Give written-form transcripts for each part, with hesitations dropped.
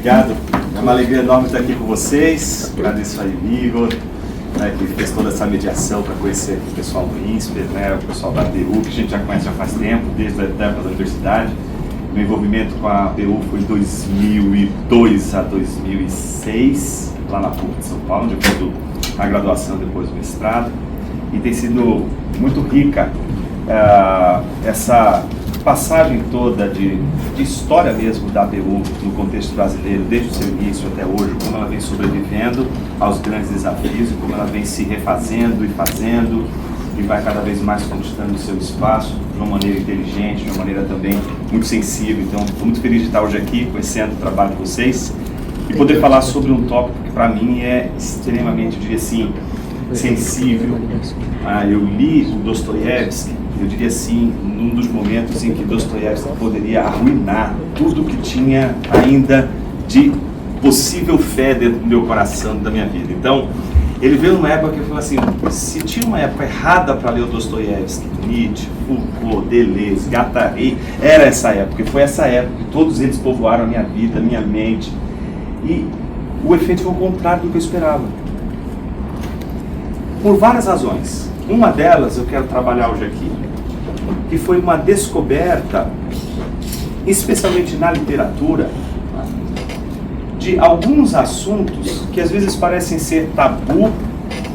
Obrigado. É uma alegria enorme estar aqui com vocês. Agradeço aí o Igor, né, que fez toda essa mediação para conhecer aqui o pessoal do INSPER, né, o pessoal da ABU, que a gente já conhece já faz tempo, desde a época da universidade. Meu envolvimento com a ABU foi de 2002 a 2006, lá na PUC de São Paulo, onde eu fiz a graduação depois do mestrado. E tem sido muito rica essa passagem toda de história mesmo da ABU no contexto brasileiro, desde o seu início até hoje, como ela vem sobrevivendo aos grandes desafios e como ela vem se refazendo e fazendo e vai cada vez mais conquistando o seu espaço de uma maneira inteligente, de uma maneira também muito sensível. Então, estou muito feliz de estar hoje aqui conhecendo o trabalho de vocês e poder falar sobre um tópico que para mim é extremamente, eu diria assim, sensível. Eu li o Dostoiévski, eu diria assim, num dos momentos em que Dostoiévski poderia arruinar tudo que tinha ainda de possível fé dentro do meu coração, da minha vida. Então, ele veio numa época que eu falei assim, se tinha uma época errada para ler o Dostoiévski, Nietzsche, Foucault, Deleuze, Guattari, era essa época, e foi essa época que todos eles povoaram a minha vida, a minha mente, e o efeito foi o contrário do que eu esperava. Por várias razões. Uma delas eu quero trabalhar hoje aqui, que foi uma descoberta, especialmente na literatura, de alguns assuntos que às vezes parecem ser tabu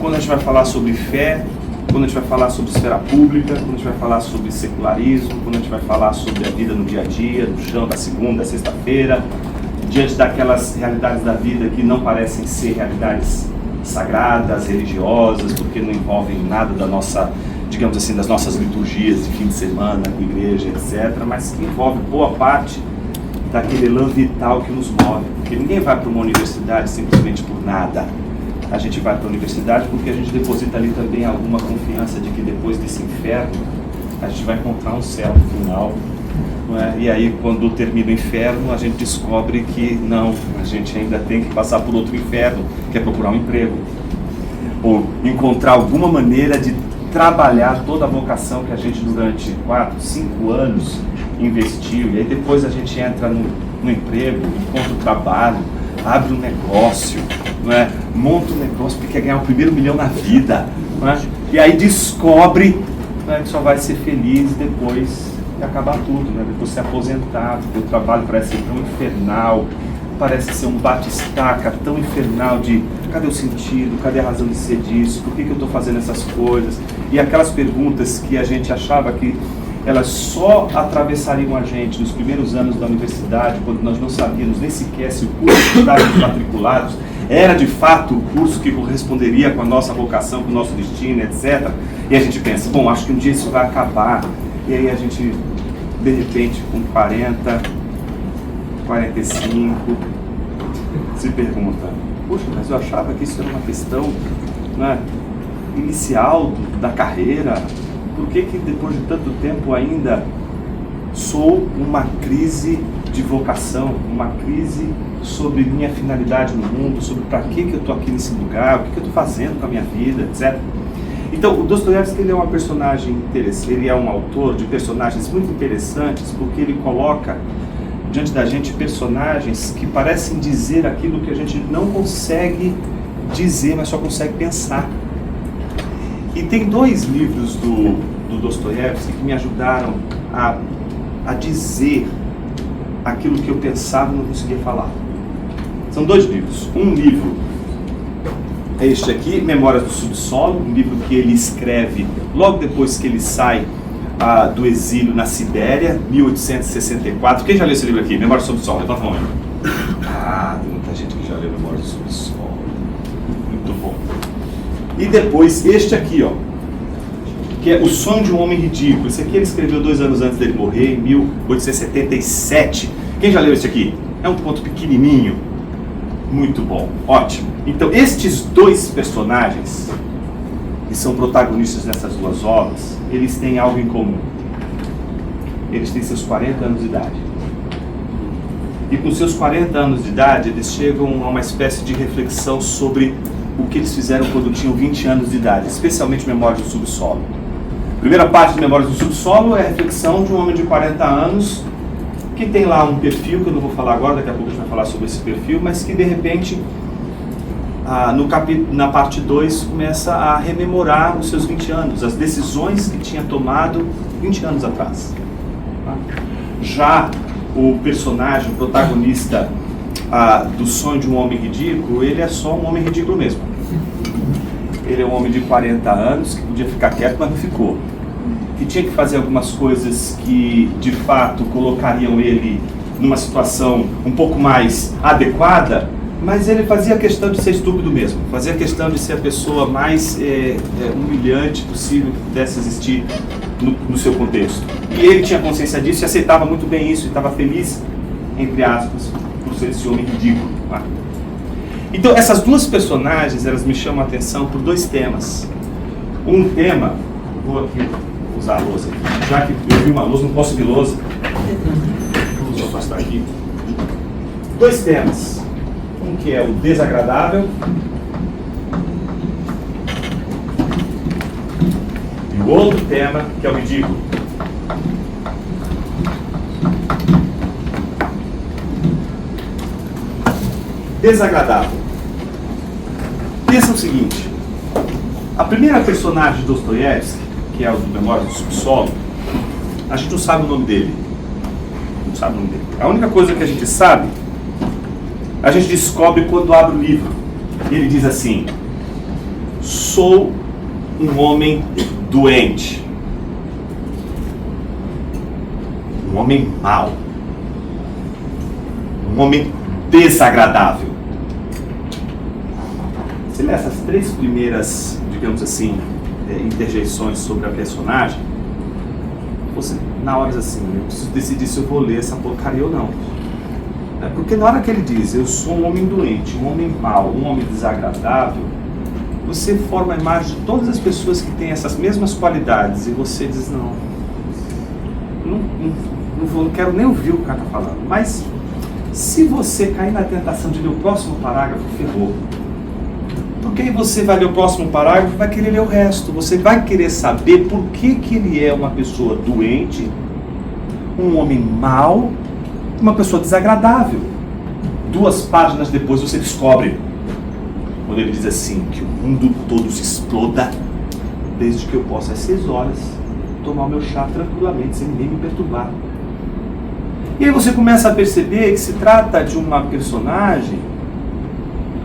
quando a gente vai falar sobre fé, quando a gente vai falar sobre esfera pública, quando a gente vai falar sobre secularismo, quando a gente vai falar sobre a vida no dia a dia, no chão da segunda, sexta-feira, diante daquelas realidades da vida que não parecem ser realidades sagradas, religiosas, porque não envolvem nada da nossa, digamos assim, das nossas liturgias de fim de semana, com igreja, etc., mas que envolve boa parte daquele elan vital que nos move. Porque ninguém vai para uma universidade simplesmente por nada. A gente vai para a universidade porque a gente deposita ali também alguma confiança de que depois desse inferno a gente vai encontrar um céu no final. Não é? E aí, quando termina o inferno, a gente descobre que não, a gente ainda tem que passar por outro inferno, que é procurar um emprego. Ou encontrar alguma maneira de trabalhar toda a vocação que a gente durante 4, 5 anos investiu. E aí depois a gente entra no emprego, encontra o trabalho, abre um negócio, não é? Monta um negócio porque quer ganhar o primeiro milhão na vida. Não é? E aí descobre, não é, que só vai ser feliz depois de acabar tudo, né? Depois de ser aposentado, porque o trabalho parece ser tão infernal, parece ser um bate-estaca tão infernal de cadê o sentido, cadê a razão de ser disso, por que eu estou fazendo essas coisas? E aquelas perguntas que a gente achava que elas só atravessariam a gente nos primeiros anos da universidade, quando nós não sabíamos nem sequer se o curso que estávamos matriculados era de fato o curso que corresponderia com a nossa vocação, com o nosso destino, etc. E a gente pensa, bom, acho que um dia isso vai acabar. E aí a gente, de repente, com 40, 45, se pergunta, poxa, mas eu achava que isso era uma questão, né, inicial da carreira. Por que depois de tanto tempo ainda sou uma crise de vocação, uma crise sobre minha finalidade no mundo, sobre para que eu estou aqui nesse lugar, o que eu estou fazendo com a minha vida, etc. Então, o Dostoiévski, ele é uma personagem interessante, ele é um autor de personagens muito interessantes, porque ele coloca diante da gente personagens que parecem dizer aquilo que a gente não consegue dizer, mas só consegue pensar. E tem 2 livros do Dostoiévski que me ajudaram a dizer aquilo que eu pensava e não conseguia falar. São 2 livros. Um livro é este aqui, Memórias do Subsolo, um livro que ele escreve logo depois que ele sai do exílio na Sibéria, 1864. Quem já leu esse livro aqui? Memórias do Subsolo, levanta a mão. Tem muita gente que já leu Memórias do Subsolo. Muito bom. E depois este aqui, ó, que é O Sonho de um Homem Ridículo. Esse aqui ele escreveu 2 anos antes dele morrer, em 1877. Quem já leu esse aqui? É um conto pequenininho. Muito bom, ótimo. Então, estes 2 personagens, que são protagonistas nessas 2 obras, eles têm algo em comum. Eles têm seus 40 anos de idade. E com seus 40 anos de idade, eles chegam a uma espécie de reflexão sobre o que eles fizeram quando tinham 20 anos de idade, especialmente Memórias do Subsolo. A primeira parte de Memórias do Subsolo é a reflexão de um homem de 40 anos que tem lá um perfil, que eu não vou falar agora, daqui a pouco a gente vai falar sobre esse perfil, mas que de repente, na parte 2, começa a rememorar os seus 20 anos, as decisões que tinha tomado 20 anos atrás. Já o personagem, o protagonista do Sonho de um Homem Ridículo, ele é só um homem ridículo mesmo. Ele é um homem de 40 anos, que podia ficar quieto, mas não ficou. Que tinha que fazer algumas coisas que, de fato, colocariam ele numa situação um pouco mais adequada, mas ele fazia questão de ser estúpido mesmo. Fazia questão de ser a pessoa mais humilhante possível que pudesse existir no seu contexto. E ele tinha consciência disso e aceitava muito bem isso, e estava feliz, entre aspas, por ser esse homem ridículo. Então, essas duas personagens, elas me chamam a atenção por dois temas. Um tema, vou aqui usar a lousa, já que eu vi uma lousa, não posso ver lousa. Deixa eu afastar aqui. Dois temas. Um que é o desagradável e o outro tema que é o ridículo. Desagradável. Pensa o seguinte: a primeira personagem de Dostoiévski, que é o do Memória do Subsolo, a gente não sabe o nome dele. Não sabe o nome dele. A única coisa que a gente sabe, a gente descobre quando abre o livro. Ele diz assim: sou um homem doente. Um homem mau. Um homem desagradável. Se ler essas três primeiras, digamos assim, interjeições sobre a personagem, você, na hora, assim, eu preciso decidir se eu vou ler essa porcaria ou não. Porque na hora que ele diz, eu sou um homem doente, um homem mau, um homem desagradável, você forma a imagem de todas as pessoas que têm essas mesmas qualidades, e você diz, não quero nem ouvir o que o cara está falando. Mas, se você cair na tentação de ler o próximo parágrafo, ferrou. Porque aí você vai ler o próximo parágrafo e vai querer ler o resto. Você vai querer saber por que ele é uma pessoa doente, um homem mau, uma pessoa desagradável. 2 páginas depois você descobre, quando ele diz assim, que o mundo todo se exploda, desde que eu possa às 6 horas tomar o meu chá tranquilamente, sem ninguém me perturbar. E aí você começa a perceber que se trata de uma personagem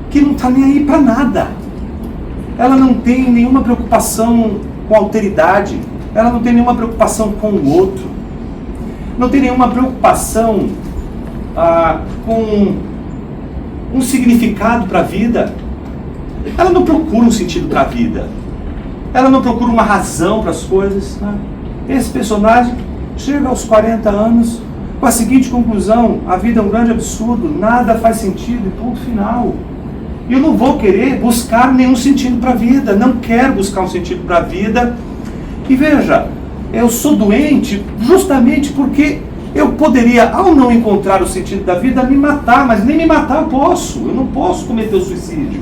que não está nem aí para nada. Ela não tem nenhuma preocupação com a alteridade, ela não tem nenhuma preocupação com o outro, não tem nenhuma preocupação com um significado para a vida. Ela não procura um sentido para a vida, ela não procura uma razão para as coisas. Esse personagem chega aos 40 anos com a seguinte conclusão: a vida é um grande absurdo, nada faz sentido e ponto final. E eu não vou querer buscar nenhum sentido para a vida, não quero buscar um sentido para a vida. E veja, eu sou doente justamente porque eu poderia, ao não encontrar o sentido da vida, me matar, mas nem me matar eu não posso cometer o suicídio.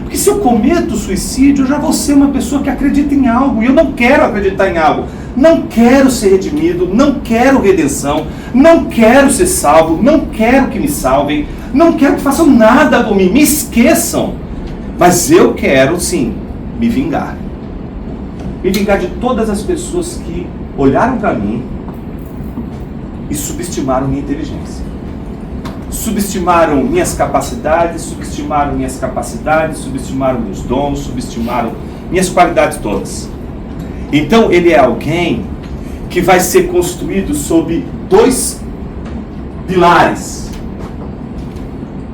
Porque se eu cometo o suicídio, eu já vou ser uma pessoa que acredita em algo, e eu não quero acreditar em algo. Não quero ser redimido, não quero redenção, não quero ser salvo, não quero que me salvem, não quero que façam nada por mim, me esqueçam. Mas eu quero, sim, me vingar. Me vingar de todas as pessoas que olharam para mim e subestimaram minha inteligência. Subestimaram minhas capacidades, subestimaram meus dons, subestimaram minhas qualidades todas. Então ele é alguém que vai ser construído sob 2 pilares.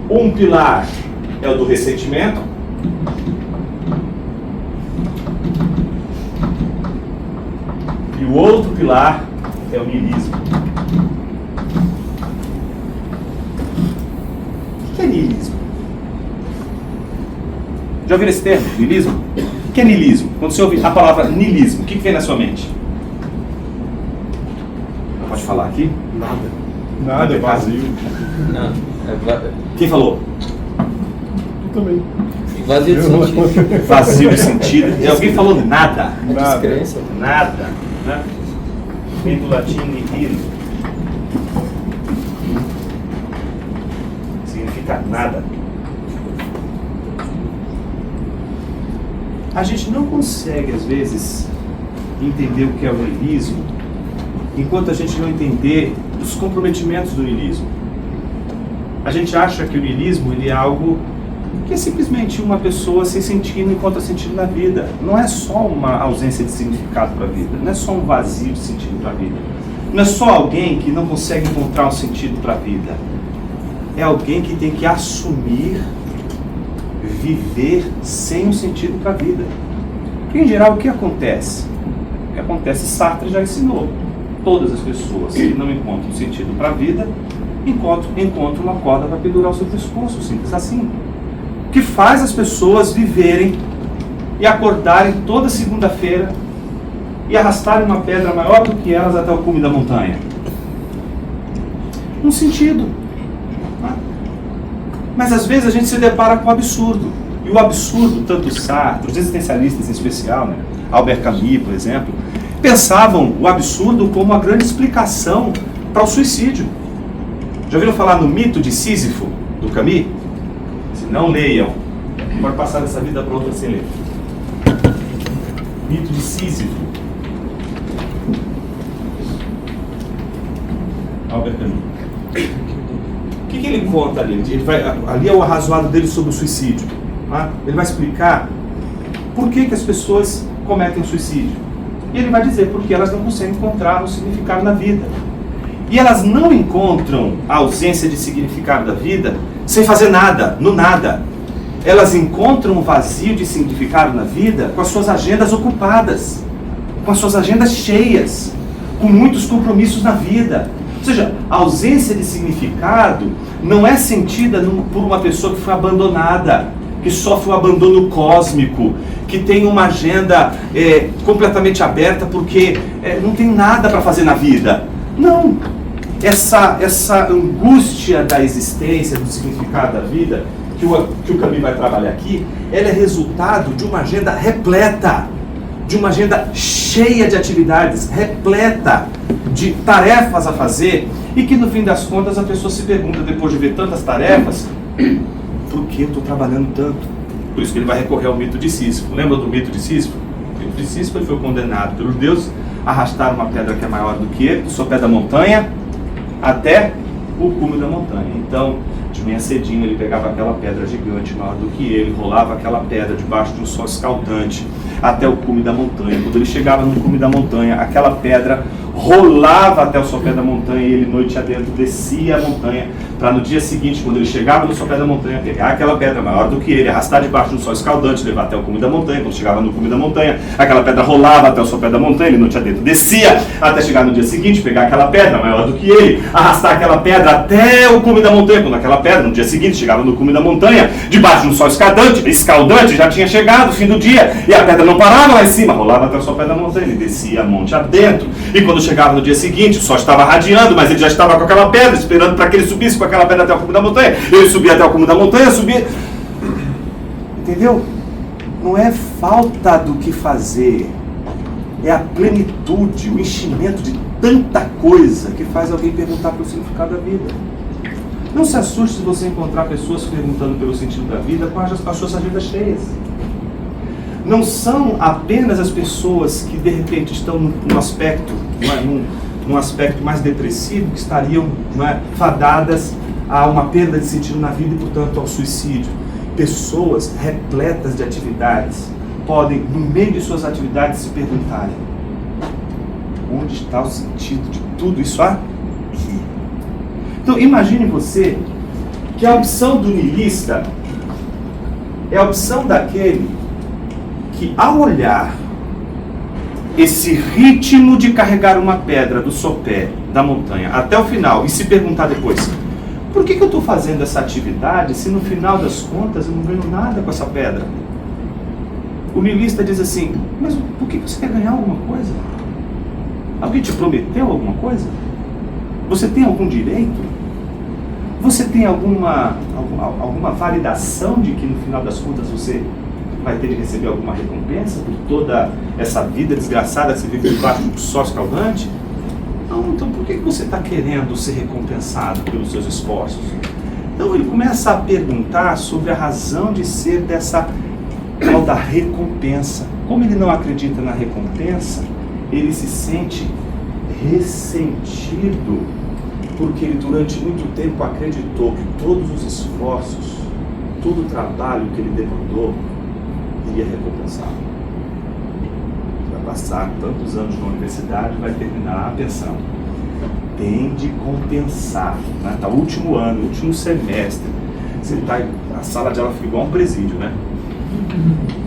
Um pilar é o do ressentimento, e o outro pilar é o niilismo. O que é niilismo? Já ouviram esse termo, niilismo? O que é niilismo? Quando você ouve a palavra niilismo, o que vem na sua mente? Pode falar aqui? Nada, é vazio. Não, Quem falou? Eu também. vazio de sentido. Vazio de sentido. E alguém falou nada? Descrença. Nada. Né? Vem do latim nihilo. significa nada. A gente não consegue, às vezes, entender o que é o niilismo, enquanto a gente não entender os comprometimentos do niilismo. A gente acha que o niilismo ele é algo que é simplesmente uma pessoa sem sentido encontra sentido na vida. Não é só uma ausência de significado para a vida, não é só um vazio de sentido para a vida. Não é só alguém que não consegue encontrar um sentido para a vida. É alguém que tem que assumir viver sem um sentido para a vida. Porque, em geral, o que acontece? O que acontece, Sartre já ensinou. Todas as pessoas que não encontram sentido para a vida encontram uma corda para pendurar o seu pescoço, simples assim. O que faz as pessoas viverem e acordarem toda segunda-feira e arrastarem uma pedra maior do que elas até o cume da montanha? Um sentido. Mas às vezes a gente se depara com o absurdo. E o absurdo, tanto Sartre, os existencialistas em especial, Albert Camus, por exemplo, pensavam o absurdo como a grande explicação para o suicídio. Já ouviram falar no mito de Sísifo, do Camus? Se não leiam, pode passar dessa vida para outra sem ler. Mito de Sísifo. Albert Camus. O que ele conta ali? Ali é o arrazoado dele sobre o suicídio. Ele vai explicar por que as pessoas cometem suicídio. E ele vai dizer porque elas não conseguem encontrar um significado na vida. E elas não encontram a ausência de significado da vida sem fazer nada, no nada. Elas encontram um vazio de significado na vida com as suas agendas ocupadas, com as suas agendas cheias, com muitos compromissos na vida. Ou seja, a ausência de significado não é sentida por uma pessoa que foi abandonada, que sofre um abandono cósmico, que tem uma agenda completamente aberta porque não tem nada para fazer na vida. Não! Essa angústia da existência, do significado da vida, que o Camus vai trabalhar aqui, ela é resultado de uma agenda repleta, de uma agenda cheia de atividades, repleta de tarefas a fazer, e que no fim das contas a pessoa se pergunta, depois de ver tantas tarefas, por que eu estou trabalhando tanto? Por isso que ele vai recorrer ao mito de Sísifo. Lembra do mito de Sísifo? O mito de Sísifo, ele foi condenado pelos deuses a arrastar uma pedra que é maior do que ele, do sopé da montanha, até o cume da montanha. Então, de manhã cedinho, ele pegava aquela pedra gigante, maior do que ele, rolava aquela pedra debaixo de um sol escaldante, até o cume da montanha. Quando ele chegava no cume da montanha, aquela pedra rolava até o sopé da montanha e ele, noite adentro, descia a montanha, para no dia seguinte, quando ele chegava no sopé da montanha, pegar aquela pedra maior do que ele, arrastar debaixo do sol escaldante, levar até o cume da montanha. Quando chegava no cume da montanha, aquela pedra rolava até o sopé da montanha, ele, noite adentro, descia até chegar no dia seguinte, pegar aquela pedra maior do que ele, arrastar aquela pedra até o cume da montanha. Quando aquela pedra, no dia seguinte, chegava no cume da montanha, debaixo de um sol escaldante, já tinha chegado o fim do dia, e a pedra não parava lá em cima, rolava até o sopé da montanha, ele descia a monte adentro, e quando chegava no dia seguinte, o sol estava radiando, mas ele já estava com aquela pedra, esperando para que ele subisse com aquela pedra até o cume da montanha. Ele subia até o cume da montanha, subia... Entendeu? Não é falta do que fazer, é a plenitude, o enchimento de tanta coisa que faz alguém perguntar pelo significado da vida. Não se assuste se você encontrar pessoas perguntando pelo sentido da vida com as suas agendas cheias. Não são apenas as pessoas que de repente estão num aspecto, num aspecto mais depressivo, que estariam fadadas a uma perda de sentido na vida e, portanto, ao suicídio. Pessoas repletas de atividades podem, no meio de suas atividades, se perguntarem: onde está o sentido de tudo isso aqui? Então, imagine você que a opção do niilista é a opção daquele que, ao olhar esse ritmo de carregar uma pedra do sopé da montanha até o final e se perguntar depois: por que eu estou fazendo essa atividade se no final das contas eu não ganho nada com essa pedra? O niilista diz assim: mas por que você quer ganhar alguma coisa? Alguém te prometeu alguma coisa? Você tem algum direito? Você tem alguma validação de que no final das contas você vai ter de receber alguma recompensa por toda essa vida desgraçada que você vive debaixo do sol escaldante? Não, então por que você está querendo ser recompensado pelos seus esforços? Então ele começa a perguntar sobre a razão de ser dessa tal da recompensa. Como ele não acredita na recompensa, ele se sente ressentido, porque ele durante muito tempo acreditou que todos os esforços, todo o trabalho que ele demandou, iria recompensá-lo. Vai passar tantos anos na universidade, vai terminar pensando, tem de compensar, né? Tá o último ano, último semestre, você tá, a sala de aula fica igual um presídio, né?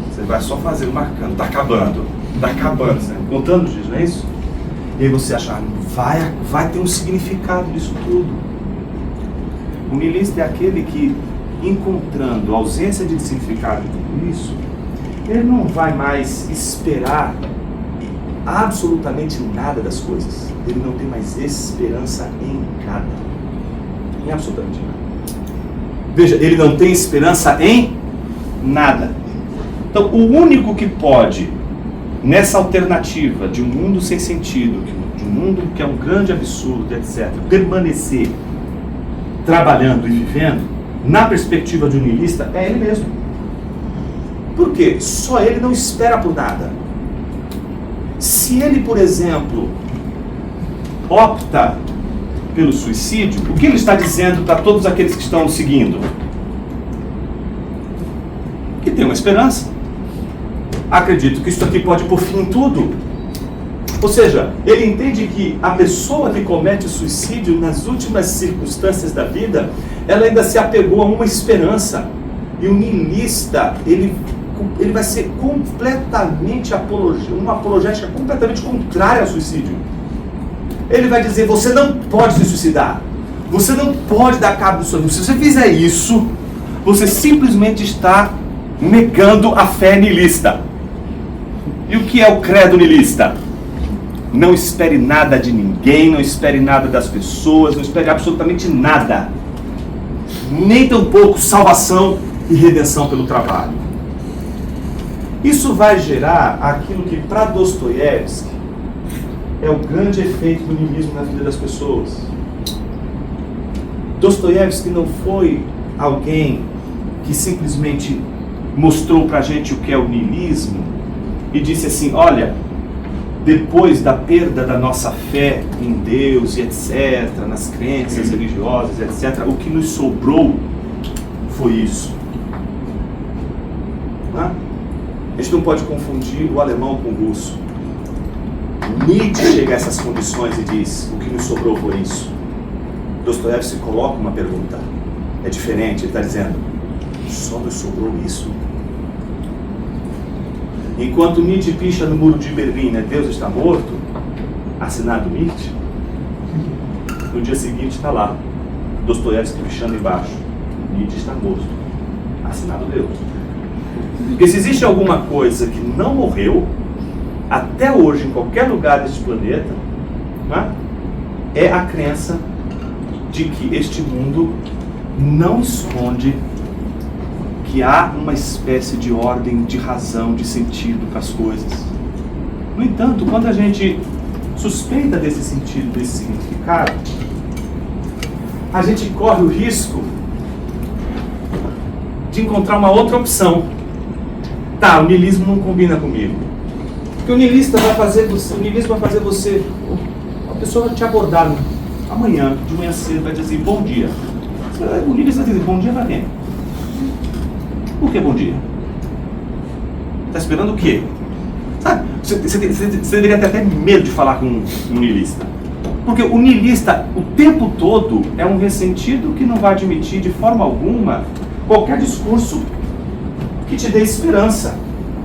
Você vai só fazendo, marcando, tá acabando, né? Contando os dias, não é isso? E aí você acha, vai ter um significado disso tudo. O niilista é aquele que, encontrando a ausência de significado de tudo isso, ele não vai mais esperar absolutamente nada das coisas. Ele não tem mais esperança em nada. Em absolutamente nada. Veja, ele não tem esperança em nada. Então, o único que pode, nessa alternativa de um mundo sem sentido, de um mundo que é um grande absurdo, etc., permanecer trabalhando e vivendo, na perspectiva de um niilista, é ele mesmo. Por quê? Só ele não espera por nada. Se ele, por exemplo, opta pelo suicídio, o que ele está dizendo para todos aqueles que estão o seguindo? Que tem uma esperança. Acredito que isso aqui pode pôr fim em tudo. Ou seja, ele entende que a pessoa que comete o suicídio nas últimas circunstâncias da vida, ela ainda se apegou a uma esperança. E o niilista, ele vai ser completamente uma apologética completamente contrária ao suicídio. Ele vai dizer, você não pode se suicidar. Você não pode dar cabo do seu vida. Se você fizer isso, você simplesmente está negando a fé niilista. E o que é o credo niilista? Não espere nada de ninguém, não espere nada das pessoas, não espere absolutamente nada. Nem tampouco salvação e redenção pelo trabalho. Isso vai gerar aquilo que, para Dostoiévski, é o grande efeito do niilismo na vida das pessoas. Dostoiévski não foi alguém que simplesmente mostrou pra gente o que é o niilismo e disse assim, olha, depois da perda da nossa fé em Deus e etc., nas crenças religiosas, etc., o que nos sobrou foi isso. Tá? A gente não pode confundir o alemão com o russo. Nietzsche chega a essas condições e diz, o que nos sobrou foi isso. Dostoiévski coloca uma pergunta. É diferente, ele está dizendo, só nos sobrou isso. Enquanto Nietzsche picha no muro de Berlim, né, Deus está morto, assinado Nietzsche, no dia seguinte está lá, Dostoiévski pichando embaixo, Nietzsche está morto, assinado Deus. Porque se existe alguma coisa que não morreu, até hoje, em qualquer lugar deste planeta, né, é a crença de que este mundo não esconde que há uma espécie de ordem, de razão, de sentido para as coisas. No entanto, quando a gente suspeita desse sentido, desse significado, a gente corre o risco de encontrar uma outra opção. Tá, o niilismo não combina comigo. Porque o niilista vai fazer você, a pessoa vai te abordar amanhã, de manhã cedo, vai dizer assim, bom dia. O niilista vai dizer, bom dia para quem? Por que bom dia? Está esperando o quê? Sabe, você deveria ter até medo de falar com um niilista. Porque o niilista, o tempo todo, é um ressentido que não vai admitir de forma alguma qualquer discurso que te dê esperança.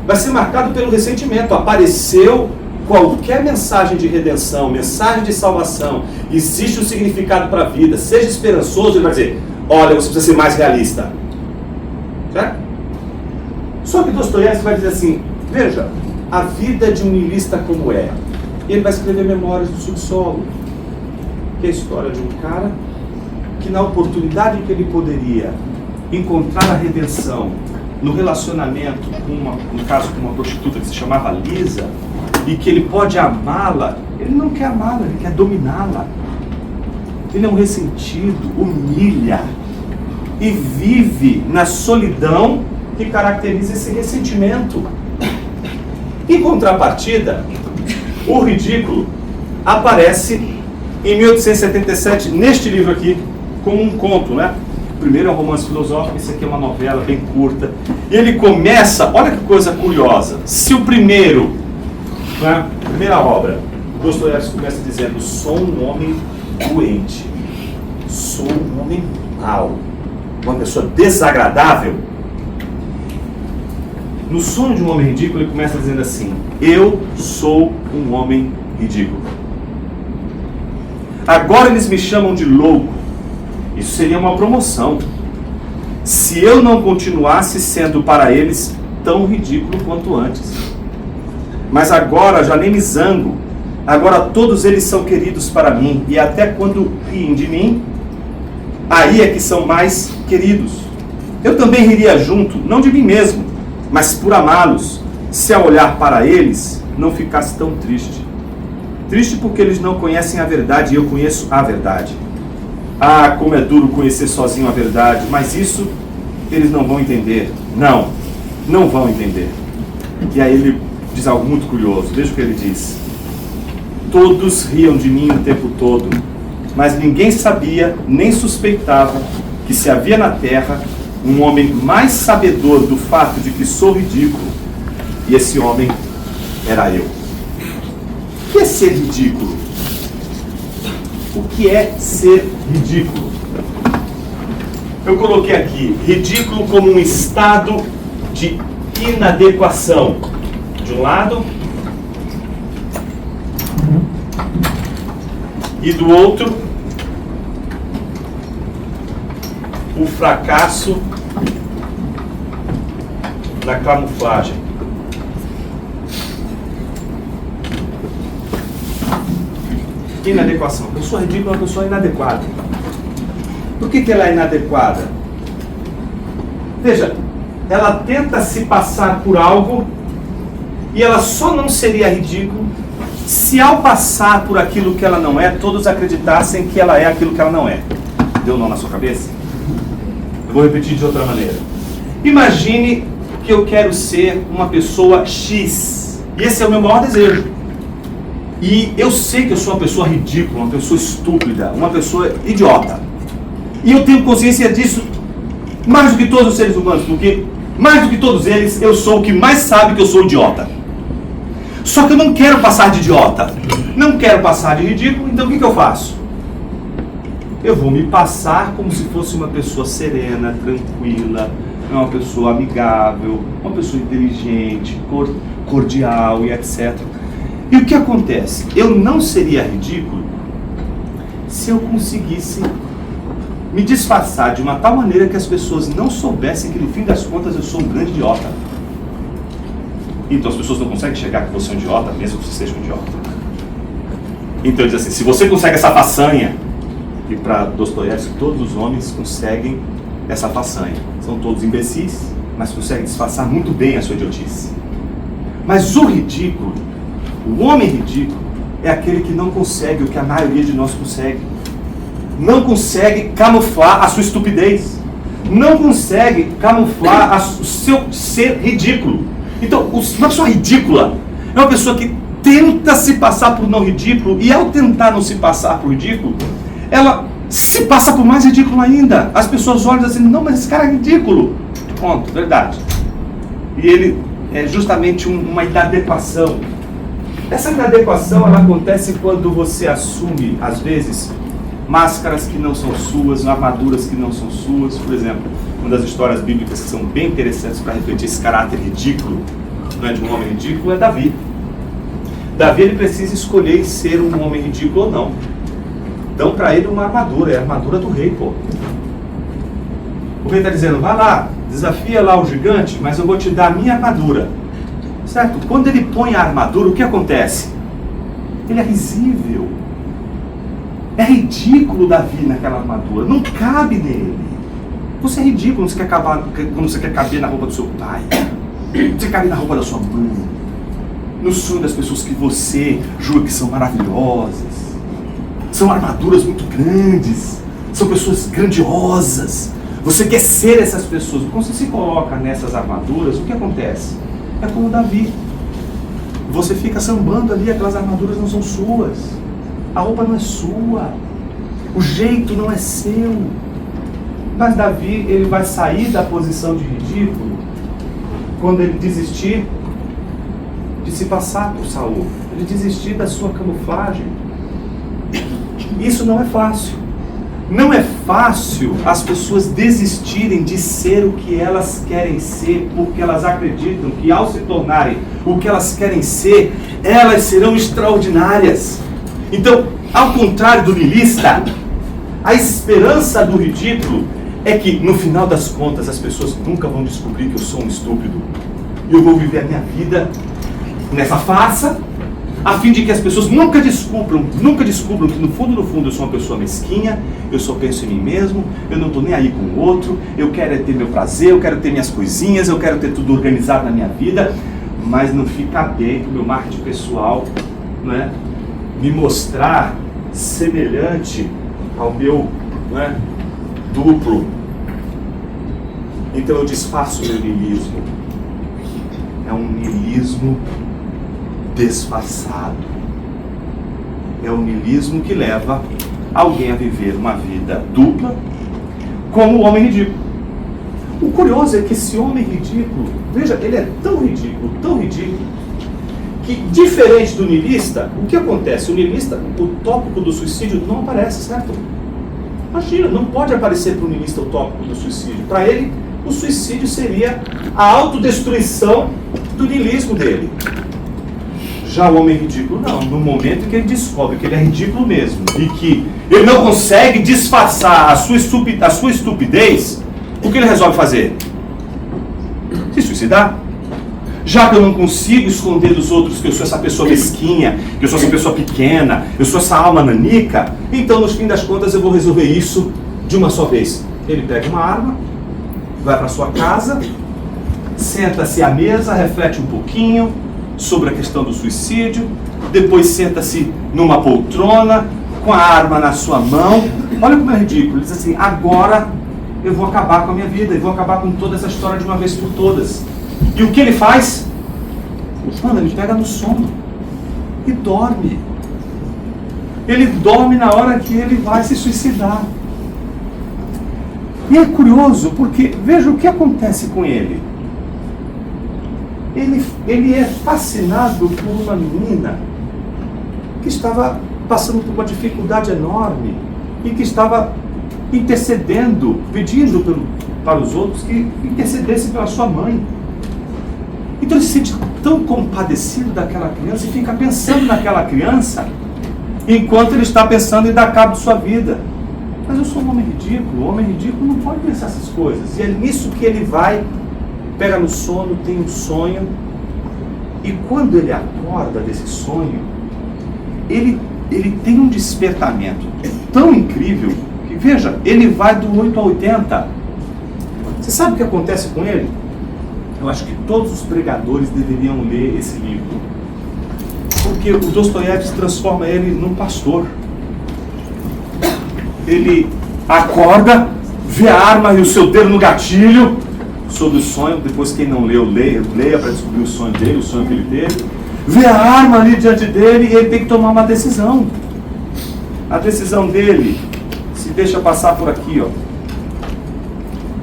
Vai ser marcado pelo ressentimento. Apareceu qualquer mensagem de redenção, mensagem de salvação, existe um significado para a vida, seja esperançoso, ele vai dizer, olha, você precisa ser mais realista. Certo? Só que Dostoiévski vai dizer assim, veja, a vida de um niilista como é. Ele vai escrever Memórias do Subsolo, que é a história de um cara que na oportunidade que ele poderia encontrar a redenção no relacionamento, no caso com uma prostituta que se chamava Lisa, e que ele pode amá-la, ele não quer amá-la, ele quer dominá-la. Ele é um ressentido, humilha. e vive na solidão que caracteriza esse ressentimento. Em contrapartida, o ridículo aparece em 1877, neste livro aqui, como um conto, né? O primeiro é um romance filosófico, esse aqui é uma novela bem curta. E ele começa, olha que coisa curiosa, se o primeiro, né, a primeira obra, Dostoiévski começa dizendo: sou um homem doente, sou um homem mau, uma pessoa desagradável. No Sonho de um Homem Ridículo, ele começa dizendo assim: eu sou um homem ridículo. Agora eles me chamam de louco. Isso seria uma promoção, se eu não continuasse sendo para eles tão ridículo quanto antes. Mas agora já nem me zango. Agora todos eles são queridos para mim, e até quando riem de mim, aí é que são mais queridos. Eu também riria junto, não de mim mesmo, mas por amá-los, se ao olhar para eles não ficasse tão triste. Triste porque eles não conhecem a verdade e eu conheço a verdade. Ah, como é duro conhecer sozinho a verdade, mas isso eles não vão entender. Não vão entender. E aí ele diz algo muito curioso, veja o que ele diz: todos riam de mim o tempo todo, mas ninguém sabia nem suspeitava que se havia na terra um homem mais sabedor do fato de que sou ridículo, e esse homem era eu. O que é ser ridículo? O que é ser ridículo? Eu coloquei aqui, ridículo como um estado de inadequação. De um lado, e do outro, o fracasso na camuflagem. Inadequação. A pessoa ridícula é uma pessoa inadequada. Por que ela é inadequada? Veja, ela tenta se passar por algo e ela só não seria ridícula se ao passar por aquilo que ela não é, todos acreditassem que ela é aquilo que ela não é. Deu nó na sua cabeça? Eu vou repetir de outra maneira. Imagine que eu quero ser uma pessoa X. E esse é o meu maior desejo. E eu sei que eu sou uma pessoa ridícula, uma pessoa estúpida, uma pessoa idiota. E eu tenho consciência disso mais do que todos os seres humanos, porque mais do que todos eles, eu sou o que mais sabe que eu sou idiota. Só que eu não quero passar de idiota, não quero passar de ridículo, então o que eu faço? Eu vou me passar como se fosse uma pessoa serena, tranquila, uma pessoa amigável, uma pessoa inteligente, cordial e etc. E o que acontece? Eu não seria ridículo se eu conseguisse me disfarçar de uma tal maneira que as pessoas não soubessem que no fim das contas eu sou um grande idiota. Então as pessoas não conseguem chegar que você é um idiota, mesmo que você seja um idiota. Então ele diz assim, se você consegue essa façanha, e para Dostoiévski todos os homens conseguem essa façanha. São todos imbecis, mas conseguem disfarçar muito bem a sua idiotice. Mas o ridículo, o homem ridículo, é aquele que não consegue o que a maioria de nós consegue. Não consegue camuflar a sua estupidez. Não consegue camuflar o seu ser ridículo. Então, uma pessoa ridícula é uma pessoa que tenta se passar por não ridículo, e ao tentar não se passar por ridículo, ela se passa por mais ridículo ainda. As pessoas olham e dizem assim, não, mas esse cara é ridículo. Ponto, verdade. E ele é justamente uma inadequação. Essa inadequação, ela acontece quando você assume, às vezes, máscaras que não são suas, armaduras que não são suas. Por exemplo, uma das histórias bíblicas que são bem interessantes para refletir esse caráter ridículo, não é, de um homem ridículo, é Davi. Davi, ele precisa escolher ser um homem ridículo ou não. Dão para ele uma armadura, é a armadura do rei, pô. O rei está dizendo, vai lá, desafia lá o gigante, mas eu vou te dar a minha armadura. Certo? Quando ele põe a armadura, o que acontece? Ele é risível. É ridículo Davi naquela armadura, não cabe nele. Você é ridículo quando você quer caber na roupa do seu pai, você cabe na roupa da sua mãe, no sonho das pessoas que você julga que são maravilhosas. São armaduras muito grandes, são pessoas grandiosas. Você quer ser essas pessoas. Quando você se coloca nessas armaduras, o que acontece? É como Davi. Você fica sambando ali, aquelas armaduras não são suas. A roupa não é sua. O jeito não é seu. Mas Davi, ele vai sair da posição de ridículo quando ele desistir de se passar por Saul. Ele desistir da sua camuflagem. Isso não é fácil. Não é fácil as pessoas desistirem de ser o que elas querem ser, porque elas acreditam que ao se tornarem o que elas querem ser, elas serão extraordinárias. Então, ao contrário do niilista, a esperança do ridículo é que, no final das contas, as pessoas nunca vão descobrir que eu sou um estúpido. E eu vou viver a minha vida nessa farsa, a fim de que as pessoas nunca descubram que no fundo eu sou uma pessoa mesquinha, eu só penso em mim mesmo, eu não estou nem aí com o outro, eu quero ter meu prazer, eu quero ter minhas coisinhas, eu quero ter tudo organizado na minha vida, mas não fica bem que o meu marketing pessoal, né, me mostrar semelhante ao meu, né, duplo. Então eu desfaço o meu niilismo. É um niilismo disfarçado. É um niilismo que leva alguém a viver uma vida dupla como o homem ridículo. O curioso é que esse homem ridículo, veja, ele é tão ridículo, que diferente do niilista, o que acontece? O niilista, o tópico do suicídio não aparece, certo? Imagina, não pode aparecer para o niilista o tópico do suicídio. Para ele, o suicídio seria a autodestruição do niilismo dele. Já o homem ridículo, não. No momento em que ele descobre que ele é ridículo mesmo e que ele não consegue disfarçar a sua estupidez, o que ele resolve fazer? Se suicidar. Já que eu não consigo esconder dos outros que eu sou essa pessoa mesquinha, que eu sou essa pessoa pequena, eu sou essa alma nanica, então no fim das contas eu vou resolver isso de uma só vez. Ele pega uma arma, vai para sua casa, senta-se à mesa, reflete um pouquinho sobre a questão do suicídio, depois senta-se numa poltrona, com a arma na sua mão. Olha como é ridículo. Ele diz assim: agora eu vou acabar com a minha vida, eu vou acabar com toda essa história de uma vez por todas. E o que ele faz? Mano, ele pega no sono e dorme. Ele dorme na hora que ele vai se suicidar. E é curioso, porque veja o que acontece com ele. Ele é fascinado por uma menina que estava passando por uma dificuldade enorme e que estava intercedendo, pedindo para os outros que intercedessem pela sua mãe. Então ele se sente tão compadecido daquela criança e fica pensando naquela criança enquanto ele está pensando em dar cabo de sua vida. Mas eu sou um homem ridículo. O homem ridículo não pode pensar essas coisas. E é nisso que ele vai, pega no sono, tem um sonho. E quando ele acorda desse sonho, ele tem um despertamento tão incrível que, veja, ele vai do 8 a 80. Você sabe o que acontece com ele? Eu acho que todos os pregadores deveriam ler esse livro. Porque o Dostoiévski transforma ele num pastor. Ele acorda, vê a arma e o seu dedo no gatilho sobre o sonho. Depois, quem não leu, leia para descobrir o sonho dele, o sonho que ele teve. Vê a arma ali diante dele e ele tem que tomar uma decisão. A decisão dele se deixa passar por aqui, ó.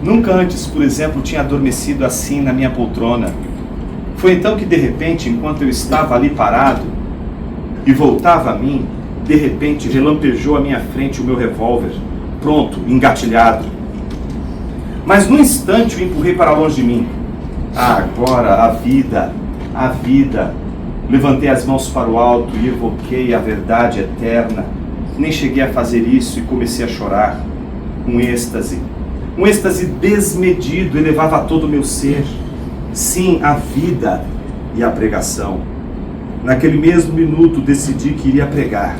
Nunca antes, por exemplo, tinha adormecido assim na minha poltrona. Foi então que, de repente, enquanto eu estava ali parado e voltava a mim, de repente relampejou à minha frente o meu revólver, pronto, engatilhado. Mas no instante o empurrei para longe de mim. Agora a vida. Levantei as mãos para o alto e evoquei a verdade eterna. Nem cheguei a fazer isso e comecei a chorar. Um êxtase desmedido elevava todo o meu ser. Sim, a vida e a pregação. Naquele mesmo minuto decidi que iria pregar.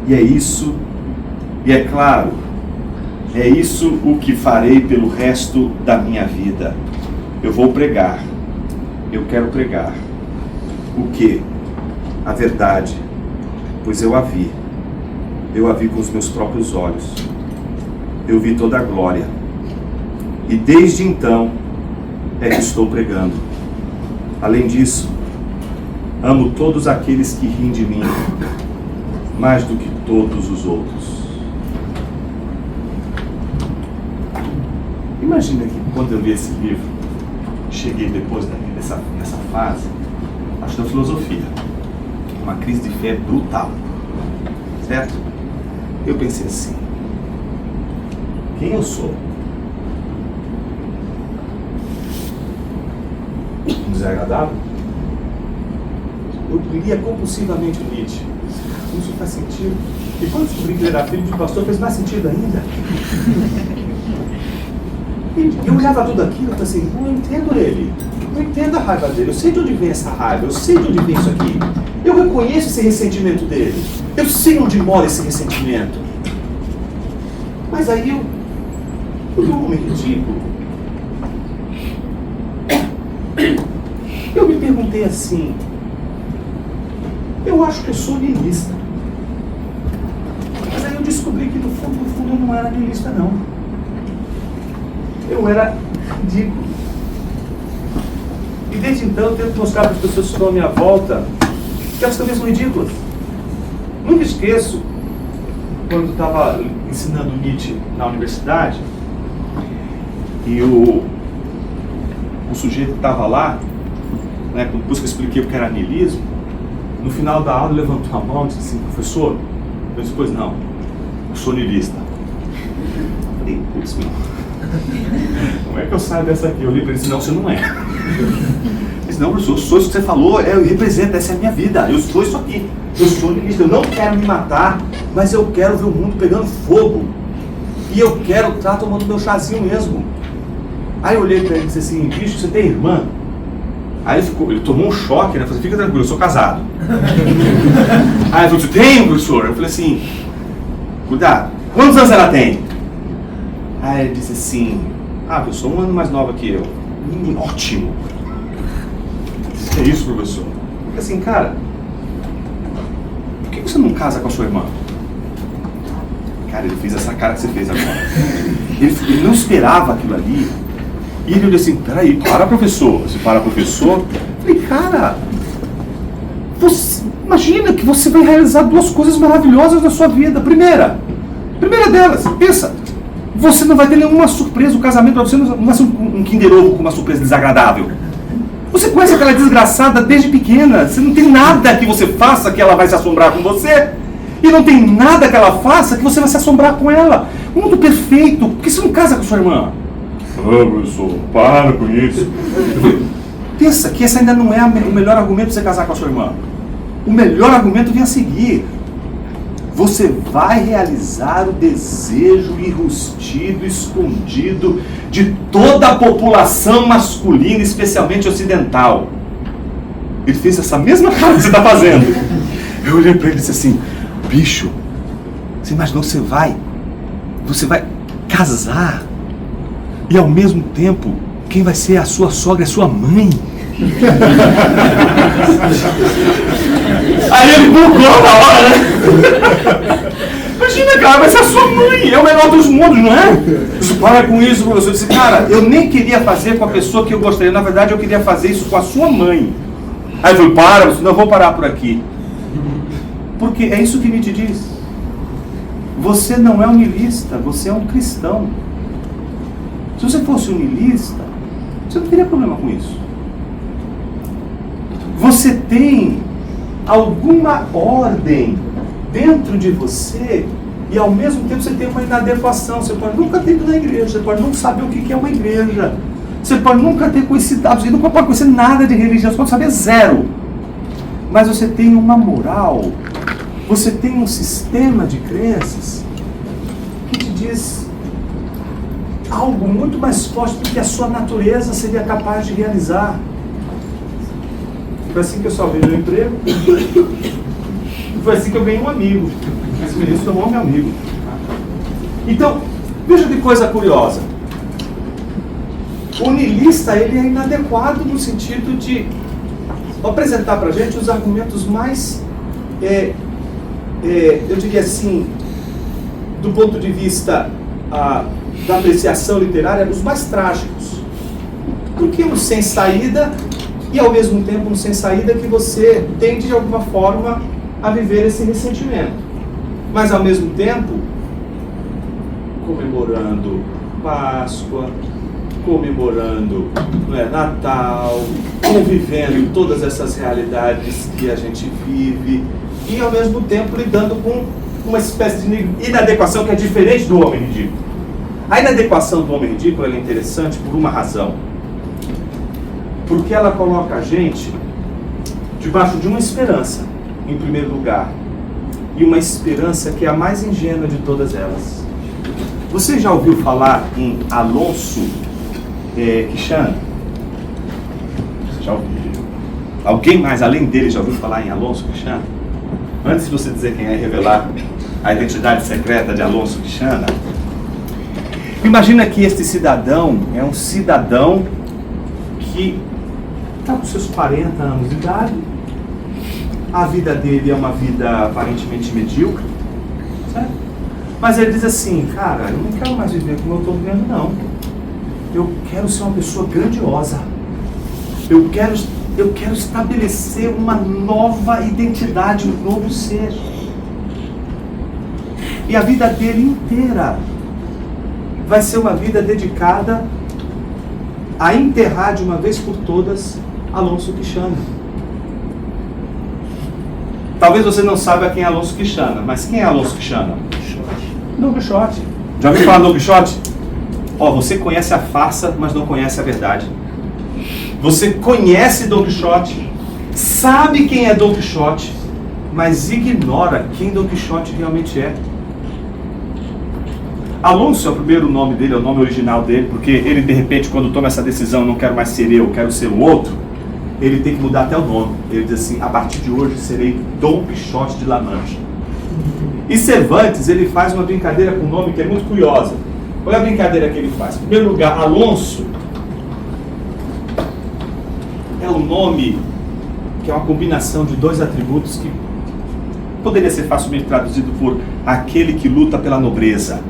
E é isso, e é claro, é isso o que farei pelo resto da minha vida. Eu vou pregar. Eu quero pregar. O quê? A verdade. Pois eu a vi. Eu a vi com os meus próprios olhos. Eu vi toda a glória. E desde então é que estou pregando. Além disso, amo todos aqueles que riem de mim, mais do que todos os outros. Imagina que quando eu li esse livro, cheguei depois nessa fase, acho da filosofia, uma crise de fé brutal, certo? Eu pensei assim, quem eu sou? Um desagradável? Eu lia compulsivamente o Nietzsche. Isso faz sentido. E quando descobri que ele era filho de pastor, fez mais sentido ainda. E eu olhava tudo aquilo e falei assim, não entendo ele. Não entendo a raiva dele. Eu sei de onde vem essa raiva. Eu sei de onde vem isso aqui. Eu reconheço esse ressentimento dele. Eu sei onde mora esse ressentimento. Mas aí eu vi um homem ridículo. Eu me perguntei assim, eu acho que eu sou niilista. Mas aí eu descobri que no fundo eu não era niilista não. Eu era ridículo. E desde então eu tento mostrar para as pessoas que estão à minha volta que elas também são ridículas. Nunca esqueço, quando eu estava ensinando Nietzsche na universidade, e o sujeito que estava lá, né, depois que eu expliquei o que era niilismo, no final da aula levantou a mão e disse assim, professor, eu disse, pois não, eu sou niilista. Eu falei, putz, meu, como é que eu saio dessa aqui? Eu olhei para ele e disse, não, você não é. Ele disse, não, professor, eu sou isso que você falou, eu represento, essa é a minha vida, eu sou isso aqui, eu sou niilista, eu não quero me matar, mas eu quero ver o mundo pegando fogo, e eu quero estar tomando meu chazinho mesmo. Aí eu olhei para ele e disse assim, bicho, você tem irmã? Aí ele tomou um choque, né? Eu falei, fica tranquilo, eu sou casado. Aí ele falou, você tem, professor? Eu falei assim, cuidado, quantos anos ela tem? Aí ele disse assim, eu sou um ano mais nova que eu. Ótimo. É isso, professor. Eu falei assim, cara, por que você não casa com a sua irmã? Cara, ele fez essa cara que você fez agora. Ele não esperava aquilo ali. E ele olhou assim, peraí, para, professor. Você para, professor? Eu falei, cara, você, imagina que você vai realizar duas coisas maravilhosas na sua vida. Primeira delas, pensa, você não vai ter nenhuma surpresa, o casamento para você não vai ser um Kinder Ovo com uma surpresa desagradável. Você conhece aquela desgraçada desde pequena, você não tem nada que você faça que ela vai se assombrar com você. E não tem nada que ela faça que você vai se assombrar com ela. Mundo perfeito, por que você não casa com a sua irmã? Professor, para com isso. Pensa que esse ainda não é o melhor argumento para você casar com a sua irmã. O melhor argumento vem a seguir. Você vai realizar o desejo enrustido, escondido de toda a população masculina, especialmente ocidental. Ele fez essa mesma cara que você está fazendo. Eu olhei para ele e disse assim, bicho, você imaginou que você vai casar e ao mesmo tempo quem vai ser a sua sogra é sua mãe? Aí ele bugou na hora, né? Imagina, cara, vai ser a sua mãe, é o menor dos mundos, não é? Isso, para com isso, professor. Eu disse, cara, eu nem queria fazer com a pessoa que eu gostaria, na verdade eu queria fazer isso com a sua mãe. Aí ele falou, não, eu vou parar por aqui. Porque é isso que Nietzsche diz. Você não é um niilista, você é um cristão. Se você fosse um niilista, você não teria problema com isso. Você tem alguma ordem dentro de você e ao mesmo tempo você tem uma inadequação. Você pode nunca ter ido na igreja, você pode não saber o que é uma igreja, você pode nunca ter conhecido, você nunca pode conhecer nada de religião, você pode saber zero. Mas você tem uma moral, você tem um sistema de crenças que te diz algo muito mais forte do que a sua natureza seria capaz de realizar. Foi assim que eu salvei meu emprego. Foi assim que eu ganhei um amigo. Esse menino se tornou meu amigo. Então, veja que coisa curiosa. O niilista, ele é inadequado no sentido de apresentar para a gente os argumentos mais, eu diria assim, do ponto de vista da apreciação literária, os mais trágicos. Porque um sem saída, e ao mesmo tempo um sem saída que você tende de alguma forma a viver esse ressentimento. Mas ao mesmo tempo, comemorando Páscoa, comemorando Natal, convivendo todas essas realidades que a gente vive, e ao mesmo tempo lidando com uma espécie de inadequação que é diferente do homem ridículo. A inadequação do homem ridículo é interessante por uma razão. Porque ela coloca a gente debaixo de uma esperança, em primeiro lugar. E uma esperança que é a mais ingênua de todas elas. Você já ouviu falar em Alonso Quixano? Já ouviu? Alguém mais além dele já ouviu falar em Alonso Quixano? Antes de você dizer quem é, revelar a identidade secreta de Alonso Quixano, imagina que este cidadão é um cidadão que está com seus 40 anos de idade, a vida dele é uma vida aparentemente medíocre, certo? Mas ele diz assim, cara, eu não quero mais viver como eu estou vivendo, não. Eu quero ser uma pessoa grandiosa. Eu quero estabelecer uma nova identidade, um novo ser. E a vida dele inteira vai ser uma vida dedicada a enterrar de uma vez por todas Alonso Quixano. Talvez você não saiba quem é Alonso Quixano, mas quem é Alonso Quixano? Don Quixote. Já ouviu falar do Don Quixote? Você conhece a farsa, mas não conhece a verdade. Você conhece Don Quixote, sabe quem é Don Quixote, mas ignora quem Don Quixote realmente é. Alonso é o primeiro nome dele, é o nome original dele, porque ele de repente quando toma essa decisão, não quero mais ser eu, quero ser o outro, ele tem que mudar até o nome. Ele diz assim, a partir de hoje serei Dom Quixote de La Mancha. E Cervantes, ele faz uma brincadeira com um nome que é muito curiosa. Qual é a brincadeira que ele faz? Em primeiro lugar, Alonso é um nome que é uma combinação de dois atributos que poderia ser facilmente traduzido por aquele que luta pela nobreza,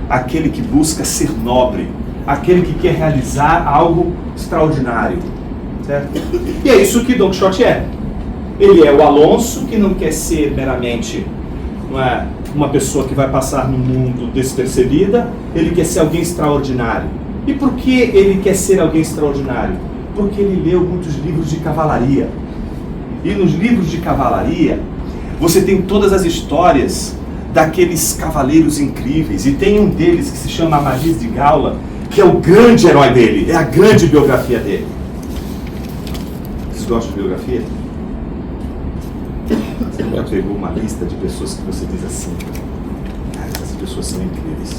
aquele que busca ser nobre, aquele que quer realizar algo extraordinário, certo? E é isso que Don Quixote é. Ele é o Alonso que não quer ser meramente uma pessoa que vai passar no mundo despercebida, ele quer ser alguém extraordinário. E por que ele quer ser alguém extraordinário? Porque ele leu muitos livros de cavalaria. E nos livros de cavalaria, você tem todas as histórias daqueles cavaleiros incríveis. E tem um deles que se chama Amadis de Gaula, que é o grande herói dele, é a grande biografia dele. Vocês gostam de biografia? Você já pegou uma lista de pessoas que você diz assim, cara, essas pessoas são incríveis.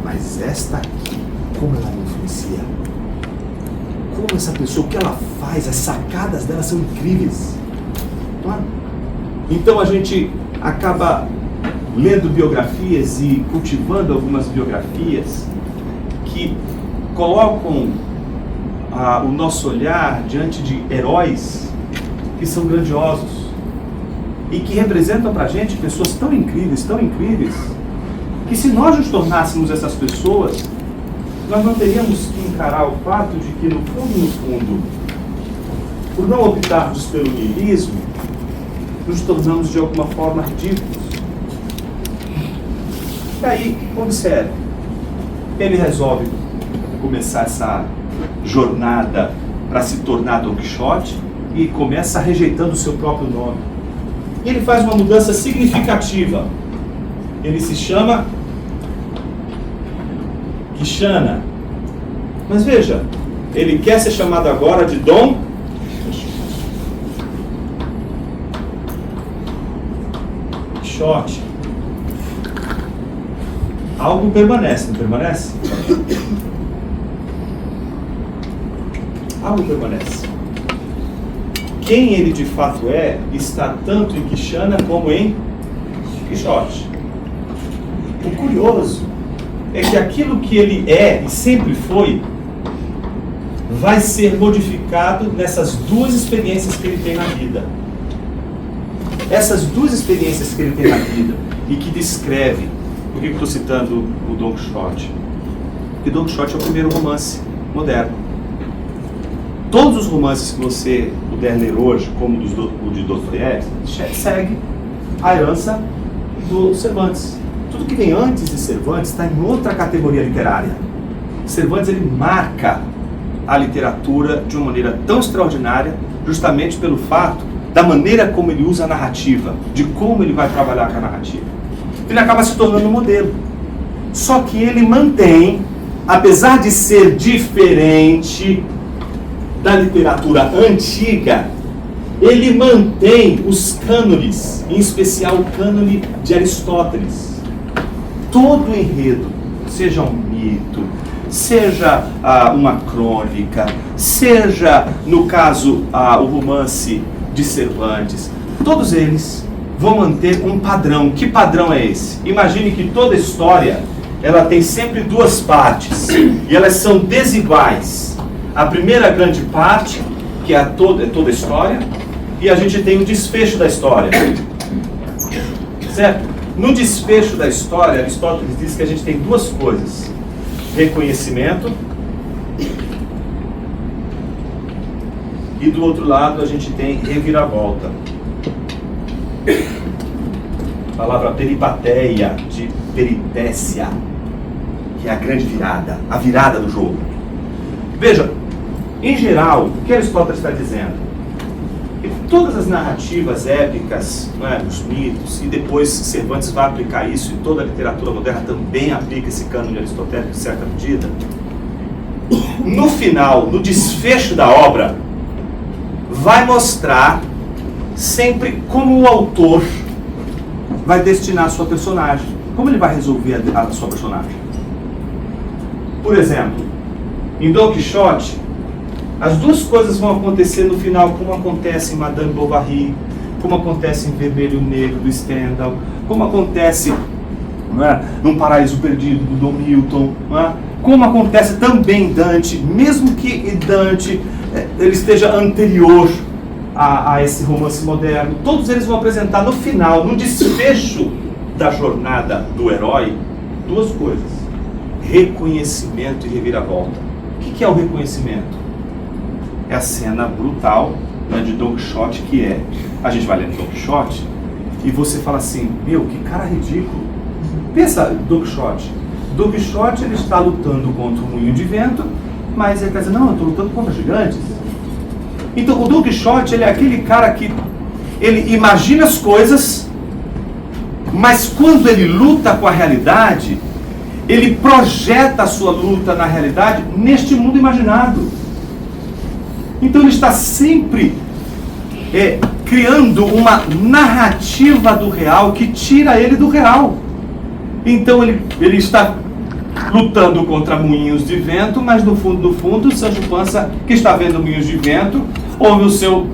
Mas esta aqui, como ela me influencia? Como essa pessoa, o que ela faz, as sacadas dela são incríveis. Então a gente acaba lendo biografias e cultivando algumas biografias que colocam o nosso olhar diante de heróis que são grandiosos e que representam pra gente pessoas tão incríveis, que se nós nos tornássemos essas pessoas, nós não teríamos que encarar o fato de que, no fundo, por não optarmos pelo niilismo, nos tornamos de alguma forma ridículos. E aí, observe, ele resolve começar essa jornada para se tornar Don Quixote e começa rejeitando o seu próprio nome. E ele faz uma mudança significativa. Ele se chama Quixana. Mas veja, ele quer ser chamado agora de Dom Quixote. Algo permanece, não permanece? Algo permanece. Quem ele de fato é, está tanto em Quixana como em Quixote. O curioso é que aquilo que ele é e sempre foi, vai ser modificado nessas duas experiências que ele tem na vida. Essas duas experiências que ele tem na vida e que descreve Por que eu estou citando o Don Quixote? Porque Don Quixote é o primeiro romance moderno. Todos os romances que você puder ler hoje, como o de Dostoiévski, segue a herança do Cervantes. Tudo que vem antes de Cervantes está em outra categoria literária. Cervantes, ele marca a literatura de uma maneira tão extraordinária, justamente pelo fato da maneira como ele usa a narrativa, de como ele vai trabalhar com a narrativa. Ele acaba se tornando um modelo. Só que ele mantém, apesar de ser diferente da literatura antiga, ele mantém os cânones, em especial o cânone de Aristóteles. Todo enredo, seja um mito, seja uma crônica, seja, no caso, o romance de Cervantes, todos eles vão manter um padrão. Que padrão é esse? Imagine que toda história, ela tem sempre duas partes, e elas são desiguais. A primeira grande parte, que é toda a história, e a gente tem o desfecho da história. Certo? No desfecho da história, Aristóteles diz que a gente tem duas coisas: reconhecimento, e do outro lado a gente tem reviravolta. A palavra peripateia, de peripécia, que é a grande virada, a virada do jogo. Veja, em geral, o que Aristóteles está dizendo? Que todas as narrativas épicas, não é, os mitos, e depois Cervantes vai aplicar isso, e toda a literatura moderna também aplica esse cânone aristotélico em certa medida. No final, no desfecho da obra, vai mostrar sempre como o autor vai destinar a sua personagem, como ele vai resolver a sua personagem. Por exemplo, em Don Quixote, as duas coisas vão acontecer no final, como acontece em Madame Bovary, como acontece em Vermelho e Negro do Stendhal, como acontece, não é, num Paraíso Perdido do Dom Milton, não é? Como acontece também em Dante, mesmo que Dante ele esteja anterior a esse romance moderno, todos eles vão apresentar no final, no desfecho da jornada do herói, duas coisas: reconhecimento e reviravolta. O que é o reconhecimento? É a cena brutal, né, de Don Quixote, que é, a gente vai lendo Don Quixote e você fala assim, meu, que cara ridículo. Pensa, Don Quixote. Don Quixote, ele está lutando contra um moinho de vento, mas ele está dizendo, não, eu estou lutando contra gigantes. Então, o Don Quixote, ele é aquele cara que ele imagina as coisas, mas quando ele luta com a realidade, ele projeta a sua luta na realidade neste mundo imaginado. Então ele está sempre criando uma narrativa do real que tira ele do real. Então ele está lutando contra moinhos de vento, mas no fundo, o Sancho Panza, que está vendo moinhos de vento, ouve o seu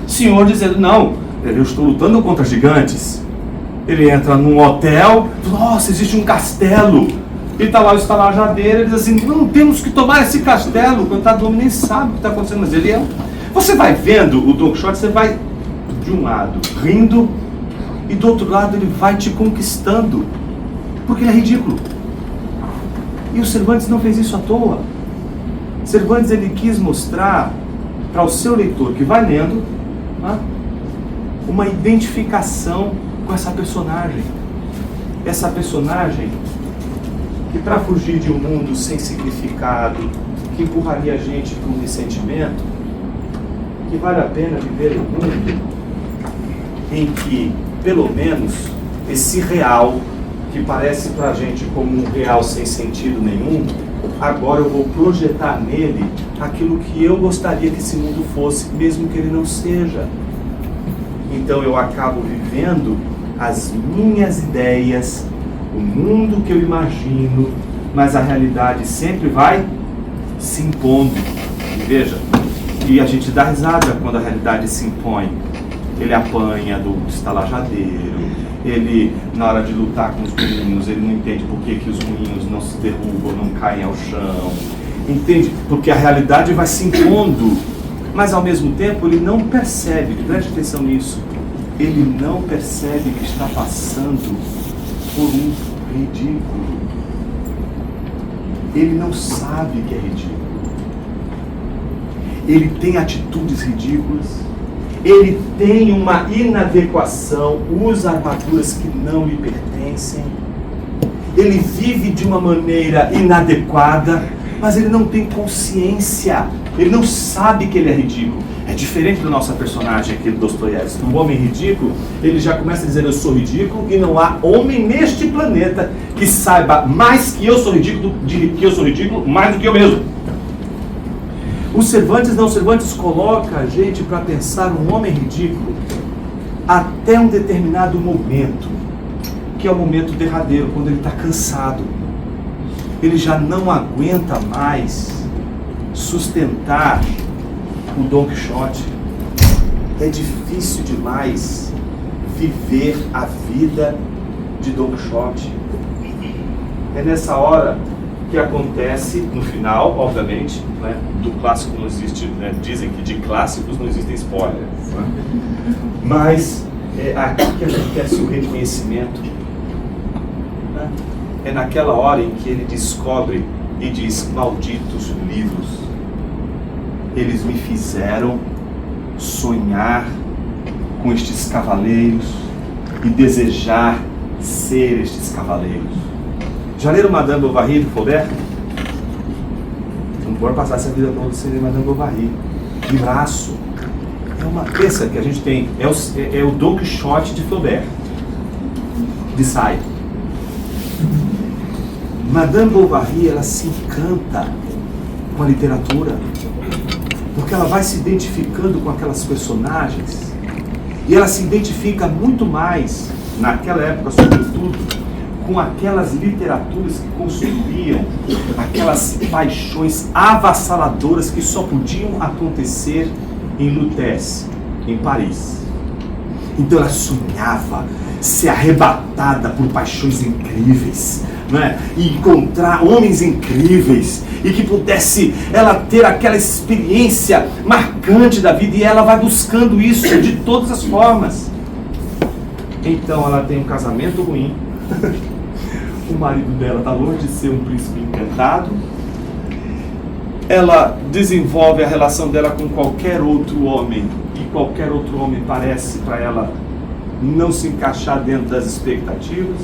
senhor dizendo, não, eu estou lutando contra gigantes. Ele entra num hotel, nossa, existe um castelo. E está lá o estalajadeiro, ele diz assim, não, temos que tomar esse castelo. O coitado do homem nem sabe o que está acontecendo, mas ele é. Você vai vendo o Don Quixote, você vai, de um lado, rindo, e do outro lado ele vai te conquistando, porque ele é ridículo. E o Cervantes não fez isso à toa. Cervantes, ele quis mostrar para o seu leitor que vai lendo, uma identificação com essa personagem. Essa personagem que, para fugir de um mundo sem significado, que empurraria a gente para um ressentimento, que vale a pena viver um mundo em que, pelo menos, esse real, que parece para a gente como um real sem sentido nenhum, agora eu vou projetar nele aquilo que eu gostaria que esse mundo fosse, mesmo que ele não seja. Então eu acabo vivendo as minhas ideias, o mundo que eu imagino, mas a realidade sempre vai se impondo. E veja, e a gente dá risada quando a realidade se impõe. Ele apanha do estalajadeiro, ele, na hora de lutar com os moinhos, ele não entende por que os moinhos não se derrubam, não caem ao chão. Entende? Porque a realidade vai se impondo, mas ao mesmo tempo ele não percebe, preste atenção nisso, ele não percebe que está passando por um ridículo. Ele não sabe que é ridículo. Ele tem atitudes ridículas. Ele tem uma inadequação, usa armaduras que não lhe pertencem. Ele vive de uma maneira inadequada, mas ele não tem consciência. Ele não sabe que ele é ridículo. É diferente da nossa personagem aqui do Dostoiévski. Um homem ridículo, ele já começa a dizer: eu sou ridículo, e não há homem neste planeta que saiba mais que eu sou ridículo, mais do que eu mesmo. O Cervantes coloca a gente para pensar um homem ridículo até um determinado momento, que é o momento derradeiro, quando ele está cansado. Ele já não aguenta mais sustentar o Dom Quixote. É difícil demais viver a vida de Dom Quixote. É nessa hora que acontece, no final, obviamente, né, do clássico não existe, né, dizem que de clássicos não existem spoilers, né? Mas é aqui que acontece o reconhecimento, né? É naquela hora em que ele descobre e diz: malditos livros, eles me fizeram sonhar com estes cavaleiros e desejar ser estes cavaleiros. Já leram Madame Bovary do Flaubert? Não pode passar essa vida toda sem ler Madame Bovary. Livraço. É uma peça que a gente tem. É o Dom Quixote de Flaubert, de Sade. Madame Bovary, ela se encanta com a literatura, porque ela vai se identificando com aquelas personagens, e ela se identifica muito mais, naquela época sobretudo, com aquelas literaturas que construíam aquelas paixões avassaladoras que só podiam acontecer em Lutèce, em Paris. Então ela sonhava ser arrebatada por paixões incríveis, não é? E encontrar homens incríveis, e que pudesse ela ter aquela experiência marcante da vida, e ela vai buscando isso de todas as formas. Então ela tem um casamento ruim. O marido dela está longe de ser um príncipe encantado. Ela desenvolve a relação dela com qualquer outro homem, e qualquer outro homem parece para ela não se encaixar dentro das expectativas.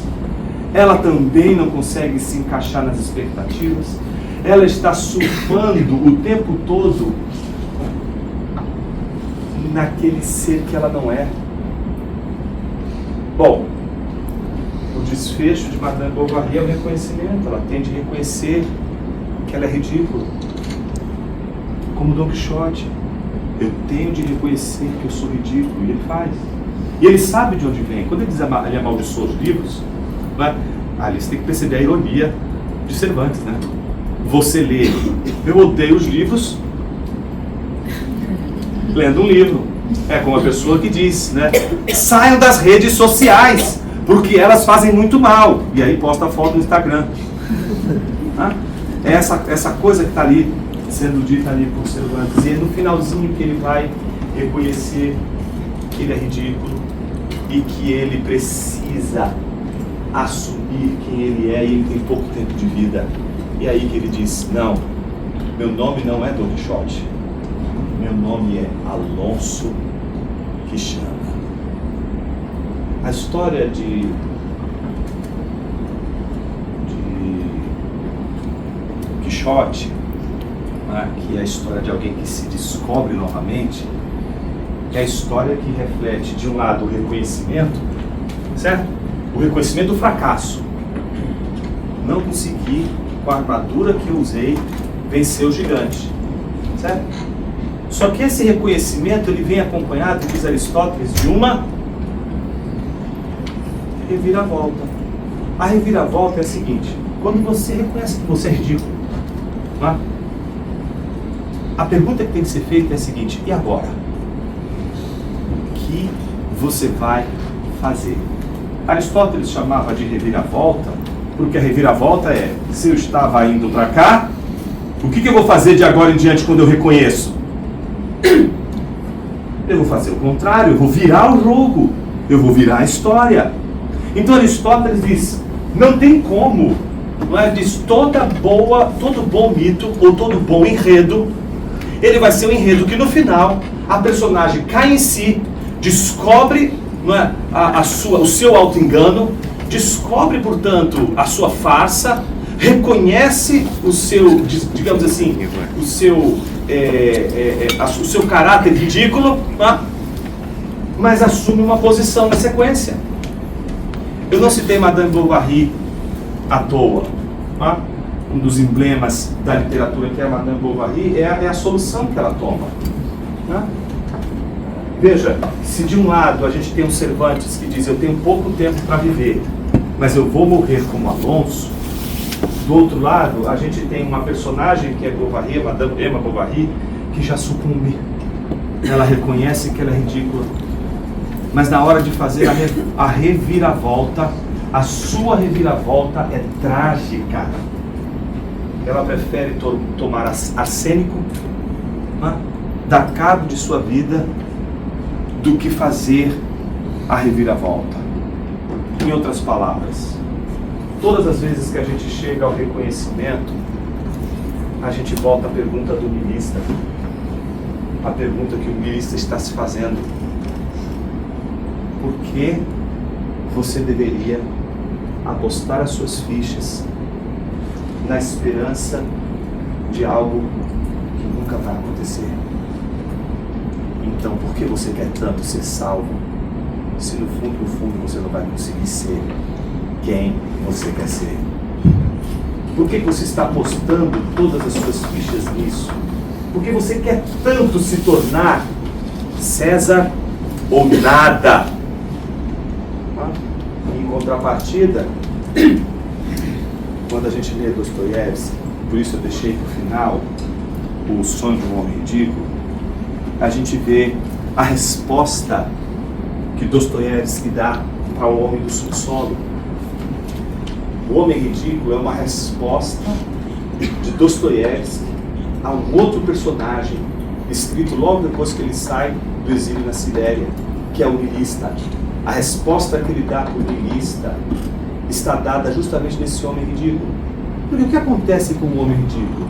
Ela também não consegue se encaixar nas expectativas. Ela está surfando o tempo todo naquele ser que ela não é. Bom, o desfecho de Madame Bovary é o reconhecimento. Ela tem de reconhecer que ela é ridícula, como Dom Quixote. Eu tenho de reconhecer que eu sou ridículo, e ele faz. E ele sabe de onde vem. Quando ele diz ele amaldiçoa os livros, né? Ali você tem que perceber a ironia de Cervantes, né? Você lê: eu odeio os livros, lendo um livro. É como a pessoa que diz, né? Saiam das redes sociais, porque elas fazem muito mal. E aí posta a foto no Instagram. É essa coisa que está ali, sendo dita ali por Cervantes. E é no finalzinho que ele vai reconhecer que ele é ridículo e que ele precisa assumir quem ele é, e ele tem pouco tempo de vida. E aí que ele diz: não, meu nome não é Dom Quixote, meu nome é Alonso Quixana. A história de Quixote, né, que é a história de alguém que se descobre novamente, é a história que reflete, de um lado, o reconhecimento, certo? O reconhecimento do fracasso. Não consegui, com a armadura que eu usei, vencer o gigante, certo? Só que esse reconhecimento, ele vem acompanhado, diz Aristóteles, de uma reviravolta. A reviravolta é a seguinte: quando você reconhece que você é ridículo, não é? A pergunta que tem que ser feita é a seguinte: e agora? O que você vai fazer? Aristóteles chamava de reviravolta, porque a reviravolta é: se eu estava indo para cá, o que eu vou fazer de agora em diante quando eu reconheço? Eu vou fazer o contrário, eu vou virar o jogo, eu vou virar a história. Então Aristóteles diz: Não tem como, não é? Diz todo bom mito ou todo bom enredo, ele vai ser um enredo que no final a personagem cai em si, descobre, não é, o seu auto-engano, descobre, portanto, a sua farsa, reconhece o seu, digamos assim, o seu caráter ridículo, tá? Mas assume uma posição na sequência. Eu não citei Madame Bovary à toa. Tá? Um dos emblemas da literatura que é a Madame Bovary é a solução que ela toma. Tá? Veja, se de um lado a gente tem um Cervantes que diz: eu tenho pouco tempo para viver, mas eu vou morrer como Alonso. Do outro lado, a gente tem uma personagem que é Bovary, Madame Emma Bovary, que já sucumbe. Ela reconhece que ela é ridícula. Mas na hora de fazer a reviravolta, a sua reviravolta é trágica. Ela prefere tomar arsênico, né, dar cabo de sua vida, do que fazer a reviravolta. Em outras palavras, todas as vezes que a gente chega ao reconhecimento, a gente volta à pergunta do niilista, a pergunta que o niilista está se fazendo: por que você deveria apostar as suas fichas na esperança de algo que nunca vai acontecer? Então, por que você quer tanto ser salvo, se no fundo você não vai conseguir ser quem você quer ser? Por que você está apostando todas as suas fichas nisso? Por que você quer tanto se tornar César ou nada? Em contrapartida, quando a gente lê Dostoiévski, por isso eu deixei para o final O Sonho de um Homem Ridículo, a gente vê a resposta que Dostoiévski dá para o homem do subsolo. O Homem Ridículo é uma resposta de Dostoiévski a um outro personagem, escrito logo depois que ele sai do exílio na Sibéria, que é o niilista. A resposta que ele dá para o niilista está dada justamente nesse homem ridículo. Porque o que acontece com o homem ridículo?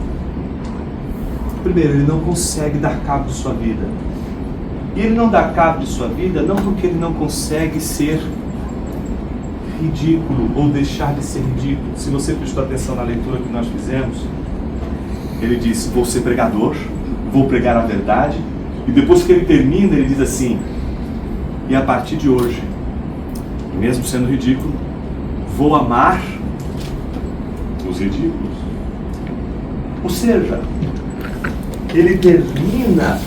Primeiro, ele não consegue dar cabo de sua vida. E ele não dá cabo de sua vida não porque ele não consegue ser ridículo ou deixar de ser ridículo. Se você prestou atenção na leitura que nós fizemos, ele diz: vou ser pregador, vou pregar a verdade. E depois que ele termina, ele diz assim: e a partir de hoje, mesmo sendo ridículo, vou amar os ridículos. Ou seja, ele termina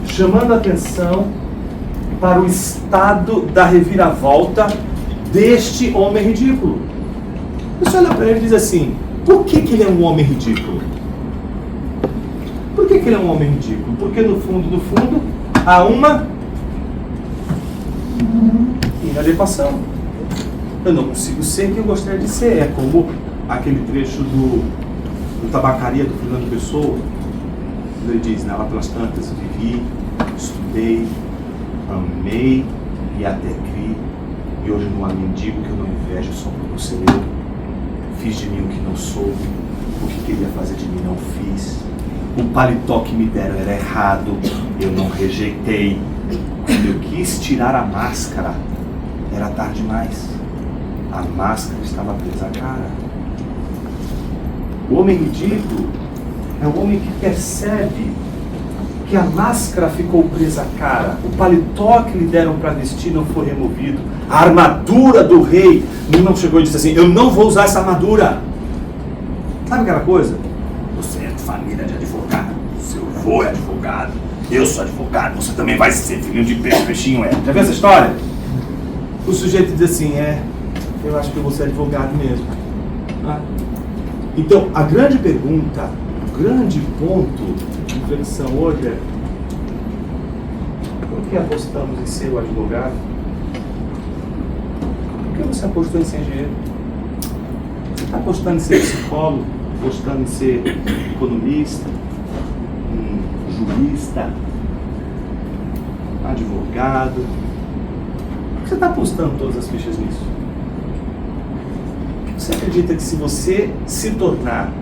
chamando a atenção para o estado da reviravolta deste homem ridículo. Você olha para ele e diz assim: por que ele é um homem ridículo? Por que ele é um homem ridículo? Porque no fundo, há uma inadequação. Eu não consigo ser quem eu gostaria de ser. É como aquele trecho do Tabacaria, do Fernando Pessoa, quando ele diz: lá pelas tantas vivi, estudei, amei e até criei, e hoje não há mendigo que eu não invejo só por não ser eu. Fiz de mim o que não soube, o que queria fazer de mim não fiz. O paletó que me deram era errado, eu não rejeitei. Quando eu quis tirar a máscara, era tarde demais. A máscara estava presa à cara. O homem ridículo é o homem que percebe que a máscara ficou presa à cara, o paletó que lhe deram para vestir não foi removido, a armadura do rei não chegou e disse assim: eu não vou usar essa armadura. Sabe aquela coisa? Você é de família de advogado, seu avô é advogado, eu sou advogado, você também vai ser filhinho de peixe, peixinho é. Já viu essa história? O sujeito diz assim: eu acho que eu vou ser advogado mesmo. Então, a grande pergunta, o grande ponto de reflexão hoje é: por que apostamos em ser o advogado? Por que você apostou em ser engenheiro? Você está apostando em ser psicólogo, apostando em ser economista, jurista, advogado? Por que você está apostando todas as fichas nisso? Você acredita que se você se tornar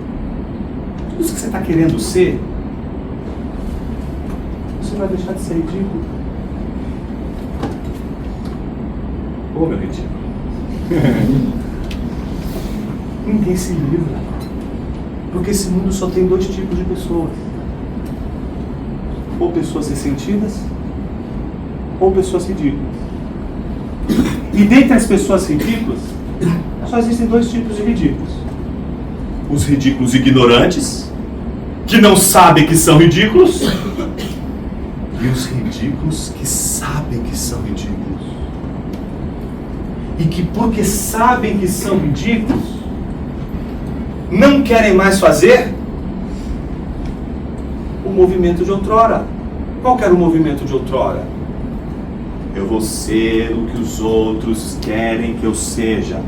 tudo isso que você está querendo ser, você vai deixar de ser ridículo? Ô, meu ridículo. Ninguém se livra. Porque esse mundo só tem dois tipos de pessoas. Ou pessoas ressentidas, ou pessoas ridículas. E dentre as pessoas ridículas, só existem dois tipos de ridículos. Os ridículos ignorantes, que não sabem que são ridículos, e os ridículos que sabem que são ridículos. E que porque sabem que são ridículos, não querem mais fazer o movimento de outrora. Qual que era o movimento de outrora? Eu vou ser o que os outros querem que eu seja.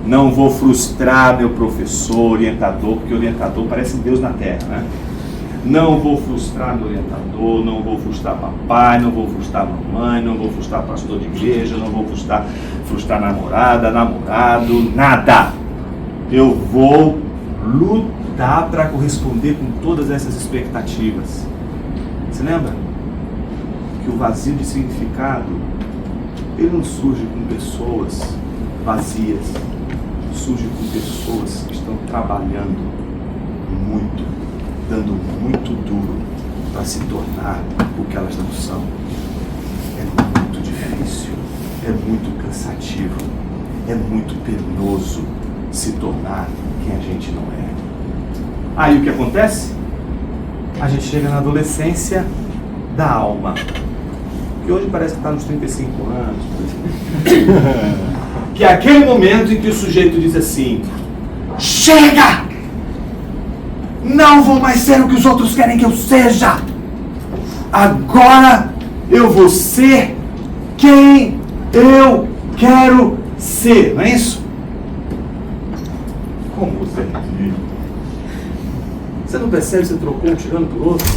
Não vou frustrar meu professor, orientador, porque orientador parece Deus na terra, né? Não vou frustrar meu orientador, não vou frustrar papai, não vou frustrar mamãe, não vou frustrar pastor de igreja, não vou frustrar namorada, namorado, nada. Eu vou lutar para corresponder com todas essas expectativas. Você lembra? Que o vazio de significado, ele não surge com pessoas vazias, surge com pessoas que estão trabalhando muito, dando muito duro para se tornar o que elas não são. É muito difícil, é muito cansativo, é muito penoso se tornar quem a gente não é. Aí o que acontece? A gente chega na adolescência da alma, que hoje parece que está nos 35 anos, que é aquele momento em que o sujeito diz assim: chega! Não vou mais ser o que os outros querem que eu seja. Agora eu vou ser quem eu quero ser. Não é isso? Como você é ridículo? Você não percebe que você trocou um tirando por outro?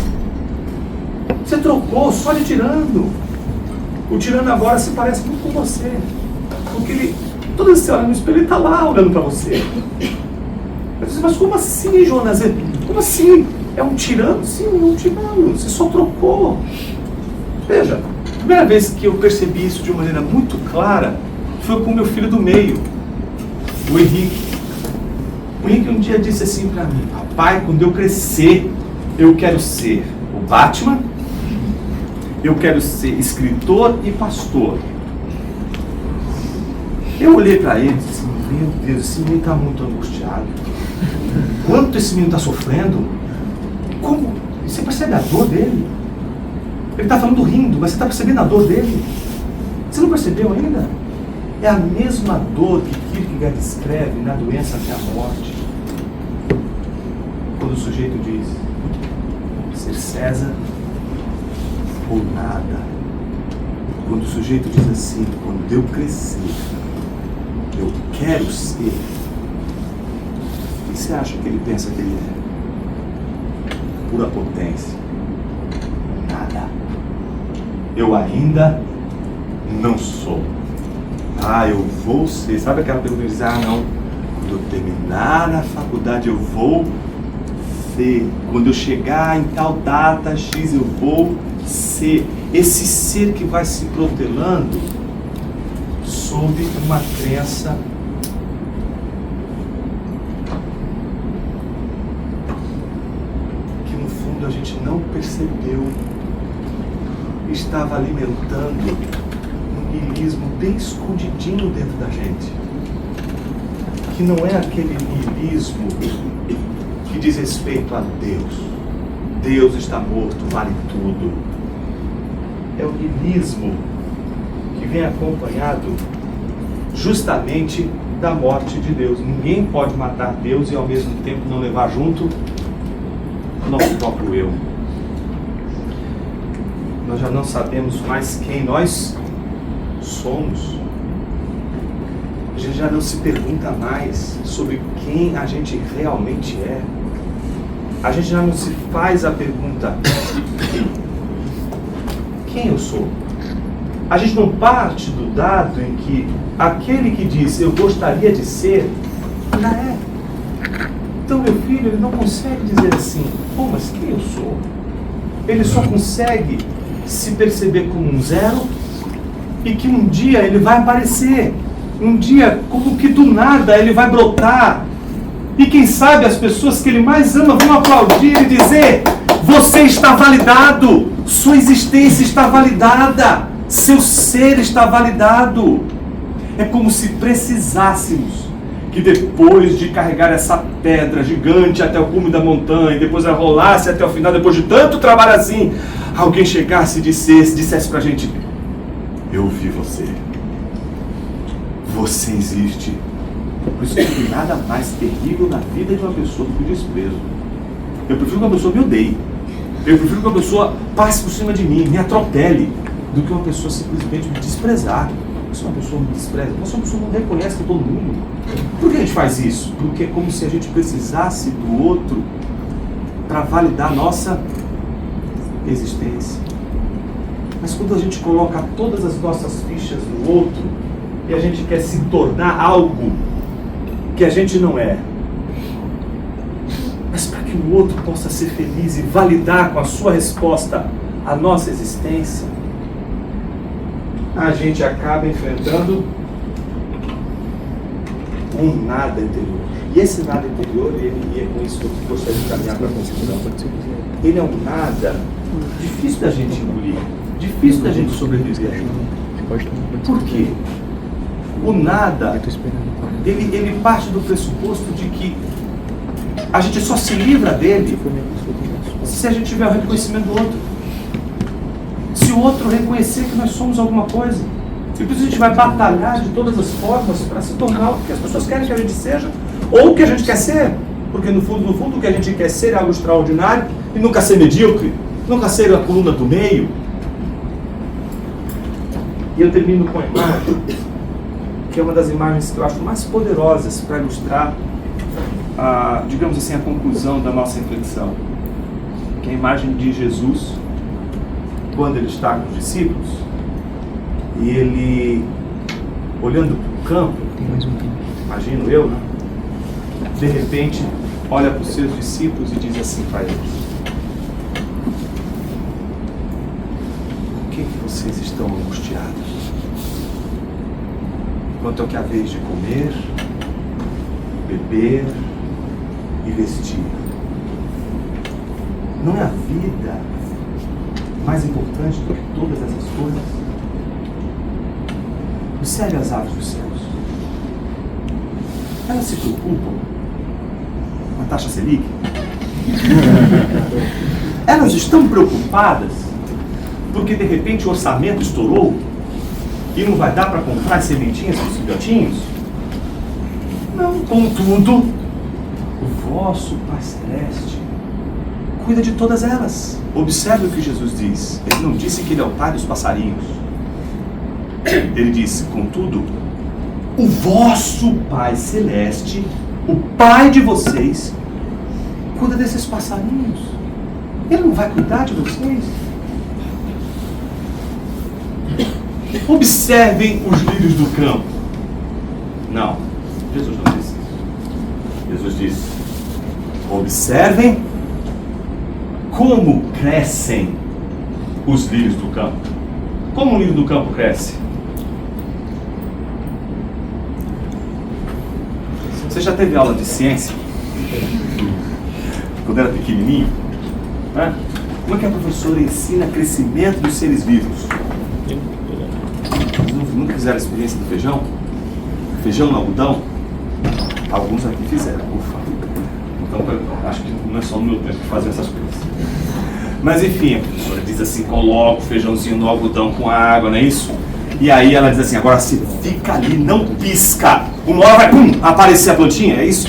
Você trocou só de tirando. O tirando agora se parece muito com você. Porque ele, toda vez que você olha no espelho, ele está lá olhando para você. Eu disse, mas como assim, Jonas? Como assim? É um tirano? Sim, é um tirano. Você só trocou. Veja, a primeira vez que eu percebi isso de uma maneira muito clara foi com o meu filho do meio, o Henrique. O Henrique um dia disse assim para mim: papai, quando eu crescer, eu quero ser o Batman, eu quero ser escritor e pastor. Eu olhei para ele e disse: meu Deus, esse menino está muito angustiado. Quanto esse menino está sofrendo? Como? Você percebe a dor dele? Ele está falando rindo, mas você está percebendo a dor dele? Você não percebeu ainda? É a mesma dor que Kierkegaard descreve na Doença até a Morte. Quando o sujeito diz: ser César ou nada. Quando o sujeito diz assim: quando eu crescer, eu quero ser. O que você acha que ele pensa que ele é? Pura potência. Nada. Eu ainda não sou. Ah, eu vou ser. Sabe aquela pergunta que diz: ah, não, quando eu terminar a faculdade eu vou ser. Quando eu chegar em tal data X eu vou ser. Esse ser que vai se protelando sob uma crença que no fundo a gente não percebeu, estava alimentando um niilismo bem escondidinho dentro da gente, que não é aquele niilismo que diz respeito a Deus. Deus está morto, vale tudo. É o niilismo que vem acompanhado justamente da morte de Deus. Ninguém pode matar Deus e ao mesmo tempo não levar junto o nosso próprio eu. Nós já não sabemos mais quem nós somos. A gente já não se pergunta mais sobre quem a gente realmente é. A gente já não se faz a pergunta: quem eu sou? A gente não parte do dado em que aquele que diz eu gostaria de ser, Já é. Então meu filho, ele não consegue dizer assim, pô, mas quem eu sou? Ele só consegue se perceber como um zero e que um dia ele vai aparecer. Um dia, como que do nada, ele vai brotar. E quem sabe as pessoas que ele mais ama vão aplaudir e dizer: você está validado, sua existência está validada, seu ser está validado. É como se precisássemos que depois de carregar essa pedra gigante até o cume da montanha, depois ela rolasse até o final, depois de tanto trabalho assim, alguém chegasse e dissesse pra gente: eu vi você. Você existe. Por isso que não tem nada mais terrível na vida de uma pessoa do que o desprezo. Eu prefiro que uma pessoa me odeie. Eu prefiro que uma pessoa passe por cima de mim, me atropele, do que uma pessoa simplesmente me desprezar. Se uma pessoa me despreza, se uma pessoa não reconhece todo mundo. Por que a gente faz isso? Porque é como se a gente precisasse do outro para validar a nossa existência. Mas quando a gente coloca todas as nossas fichas no outro e a gente quer se tornar algo que a gente não é, mas para que o outro possa ser feliz e validar com a sua resposta a nossa existência, a gente acaba enfrentando um nada interior. E esse nada interior, e é com isso que eu gostaria de caminhar para a conclusão, ele é um nada difícil da gente engolir, difícil da gente sobreviver. Por quê? O nada, ele parte do pressuposto de que a gente só se livra dele se a gente tiver o reconhecimento do outro. Se o outro reconhecer que nós somos alguma coisa. E por isso a gente vai batalhar de todas as formas para se tornar o que as pessoas querem que a gente seja, ou o que a gente quer ser. Porque no fundo, o que a gente quer ser é algo extraordinário e nunca ser medíocre, nunca ser a coluna do meio. E eu termino com a imagem, que é uma das imagens que eu acho mais poderosas para ilustrar, digamos assim, a conclusão da nossa reflexão. Que é a imagem de Jesus, quando ele está com os discípulos, e ele, olhando para o campo, imagino eu, né? De repente, olha para os seus discípulos e diz assim para eles: por que vocês estão angustiados? Quanto ao que é a vez de comer, beber e vestir. Não é a vida mais importante do que todas essas coisas? Observe as aves dos céus. Elas se preocupam com a taxa Selic? Elas estão preocupadas porque de repente o orçamento estourou e não vai dar para comprar sementinhas para os filhotinhos? Não, contudo, o vosso Pai Celeste cuida de todas elas. Observe o que Jesus diz. Ele não disse que ele é o pai dos passarinhos. Ele disse, contudo, o vosso Pai Celeste, o Pai de vocês, cuida desses passarinhos. Ele não vai cuidar de vocês? Observem os lírios do campo. Não, Jesus não disse isso. Jesus disse, observem como crescem os lírios do campo. Como um lírio do campo cresce? Você já teve aula de ciência? Quando era pequenininho? Né? Como é que a professora ensina crescimento dos seres vivos? Nunca fizeram a experiência do feijão? Feijão no algodão? Alguns aqui fizeram, ufa. Então, acho que não é só no meu tempo que fazem essas coisas. Mas enfim, a professora diz assim, coloca o feijãozinho no algodão com água, não é isso? E aí ela diz assim, agora você fica ali, não pisca. Uma hora vai, pum, aparecer a plantinha, é isso?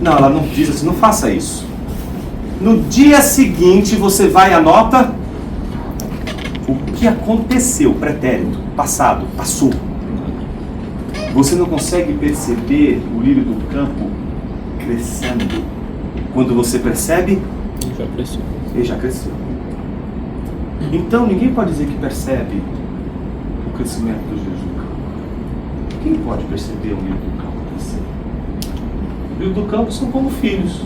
Não, ela não diz assim, não faça isso. No dia seguinte você vai e anota o que aconteceu, pretérito, passado, passou. Você não consegue perceber o lírio do campo crescendo. Quando você percebe, ele já cresceu. Então ninguém pode dizer que percebe o crescimento do lírio do campo. Quem pode perceber o lírio do campo crescer? lírios do campo são como filhos.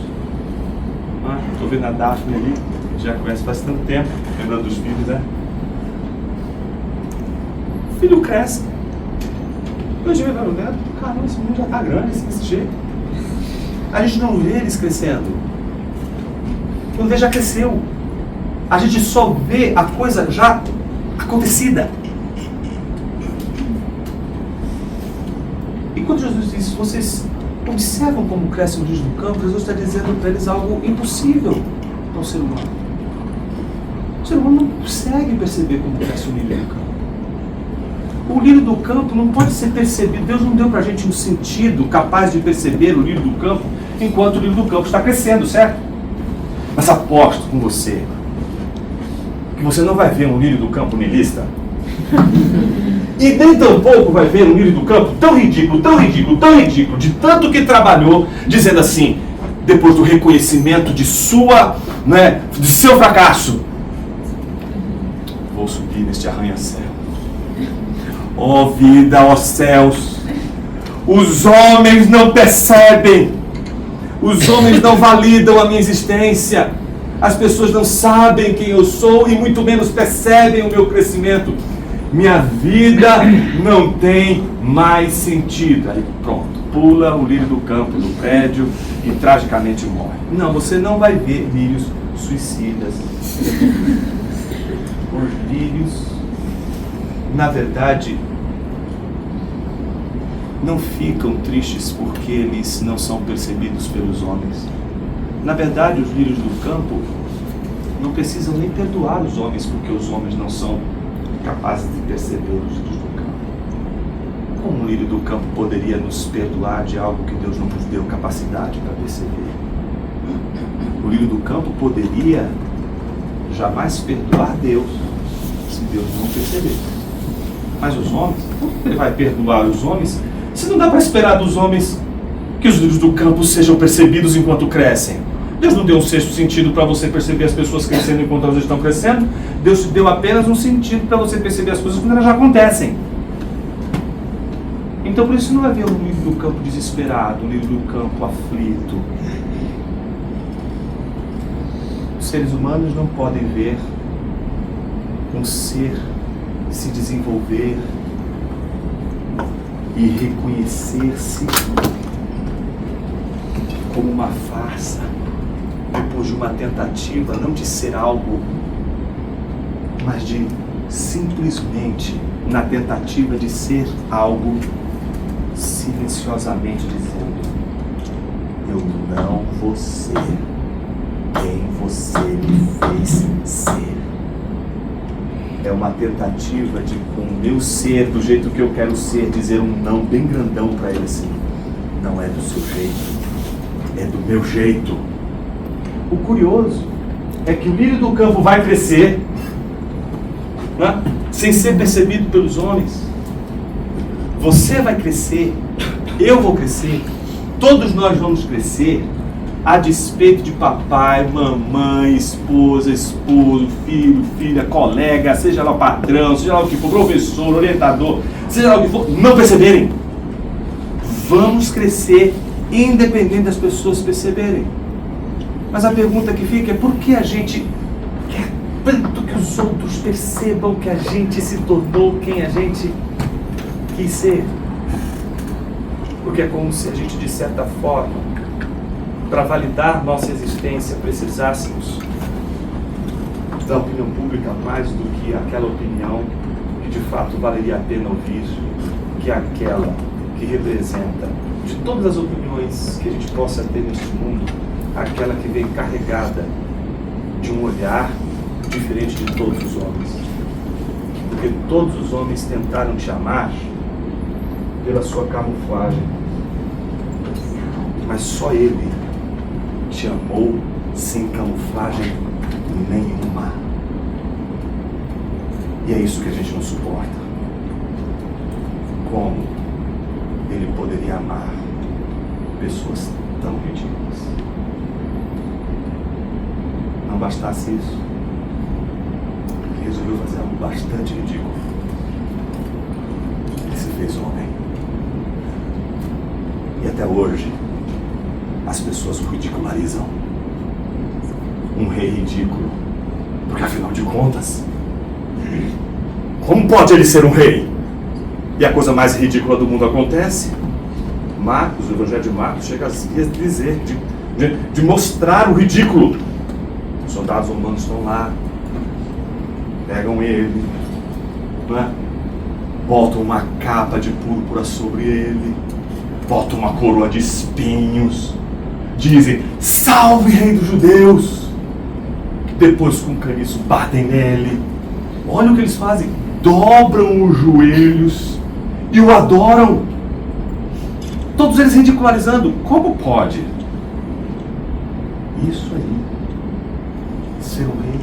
Estou vendo a Daphne ali, já conhece faz tanto tempo, lembrando dos filhos, né? O filho cresce. Hoje vai olhando, caramba, esse menino já está grande desse jeito. A gente não vê eles crescendo. Quando vê, já cresceu. A gente só vê a coisa já acontecida. E quando Jesus diz, vocês observam como crescem os lírios do campo, Jesus está dizendo para eles algo impossível para o ser humano. O ser humano não consegue perceber como cresce o lírio do campo. O lírio do campo não pode ser percebido. Deus não deu para a gente um sentido capaz de perceber o lírio do campo enquanto o lírio do campo está crescendo, certo? Mas aposto com você que você não vai ver um lírio do campo niilista. E nem tampouco vai ver um lírio do campo tão ridículo, tão ridículo, tão ridículo, de tanto que trabalhou, dizendo assim, depois do reconhecimento de de seu fracasso, vou subir neste arranha-céu. Ó vida, ó céus, os homens não percebem, os homens não validam a minha existência, as pessoas não sabem quem eu sou e muito menos percebem o meu crescimento. Minha vida não tem mais sentido. Aí pronto, pula o lírio do campo do prédio e tragicamente morre. Não, você não vai ver lírios suicidas. Os lírios, na verdade, não ficam tristes porque eles não são percebidos pelos homens. Na verdade, os lírios do campo não precisam nem perdoar os homens porque os homens não são capazes de perceber os lírios do campo. Como um lírio do campo poderia nos perdoar de algo que Deus não nos deu capacidade para perceber? O lírio do campo poderia jamais perdoar Deus se Deus não perceber. Mas os homens, como ele vai perdoar os homens se não dá para esperar dos homens que os lírios do campo sejam percebidos enquanto crescem? Deus não deu um sexto sentido para você perceber as pessoas crescendo enquanto elas estão crescendo. Deus te deu apenas um sentido para você perceber as coisas quando elas já acontecem. Então por isso não vai ver um lírio do campo desesperado, um lírio do campo aflito. Os seres humanos não podem ver um ser se desenvolver e reconhecer-se como uma farsa, depois de uma tentativa não de ser algo, mas de simplesmente, na tentativa de ser algo, silenciosamente dizendo: eu não vou ser quem você me fez ser. É uma tentativa de, com o meu ser, do jeito que eu quero ser, dizer um não bem grandão para ele assim: não é do seu jeito, é do meu jeito. O curioso é que o lírio do campo vai crescer, né, sem ser percebido pelos homens. Você vai crescer, eu vou crescer, todos nós vamos crescer, a despeito de papai, mamãe, esposa, esposo, filho, filha, colega, seja lá o patrão, seja lá o que for, professor, orientador, seja lá o que for, não perceberem. Vamos crescer independente das pessoas perceberem. Mas a pergunta que fica é: por que a gente quer tanto que os outros percebam que a gente se tornou quem a gente quis ser? Porque é como se a gente, de certa forma, para validar nossa existência, precisássemos da opinião pública mais do que aquela opinião que de fato valeria a pena ouvir, que é aquela que representa, de todas as opiniões que a gente possa ter neste mundo, aquela que vem carregada de um olhar diferente de todos os homens. Porque todos os homens tentaram te amar pela sua camuflagem, mas só Ele te amou sem camuflagem nenhuma. E é isso que a gente não suporta. Como Ele poderia amar pessoas tão ridículas? Não bastasse isso, Ele resolveu fazer algo bastante ridículo. Ele se fez homem. E até hoje, as pessoas o ridicularizam. Um rei ridículo. Porque afinal de contas, como pode ele ser um rei? E a coisa mais ridícula do mundo acontece. Marcos, o Evangelho de Marcos, chega a dizer, de mostrar o ridículo. Os soldados romanos estão lá, pegam ele, não é? Botam uma capa de púrpura sobre ele, botam uma coroa de espinhos, dizem, salve rei dos judeus. Depois com caniço batem nele. Olha o que eles fazem, dobram os joelhos e o adoram. Todos eles ridicularizando. Como pode? Isso aí, ser um rei.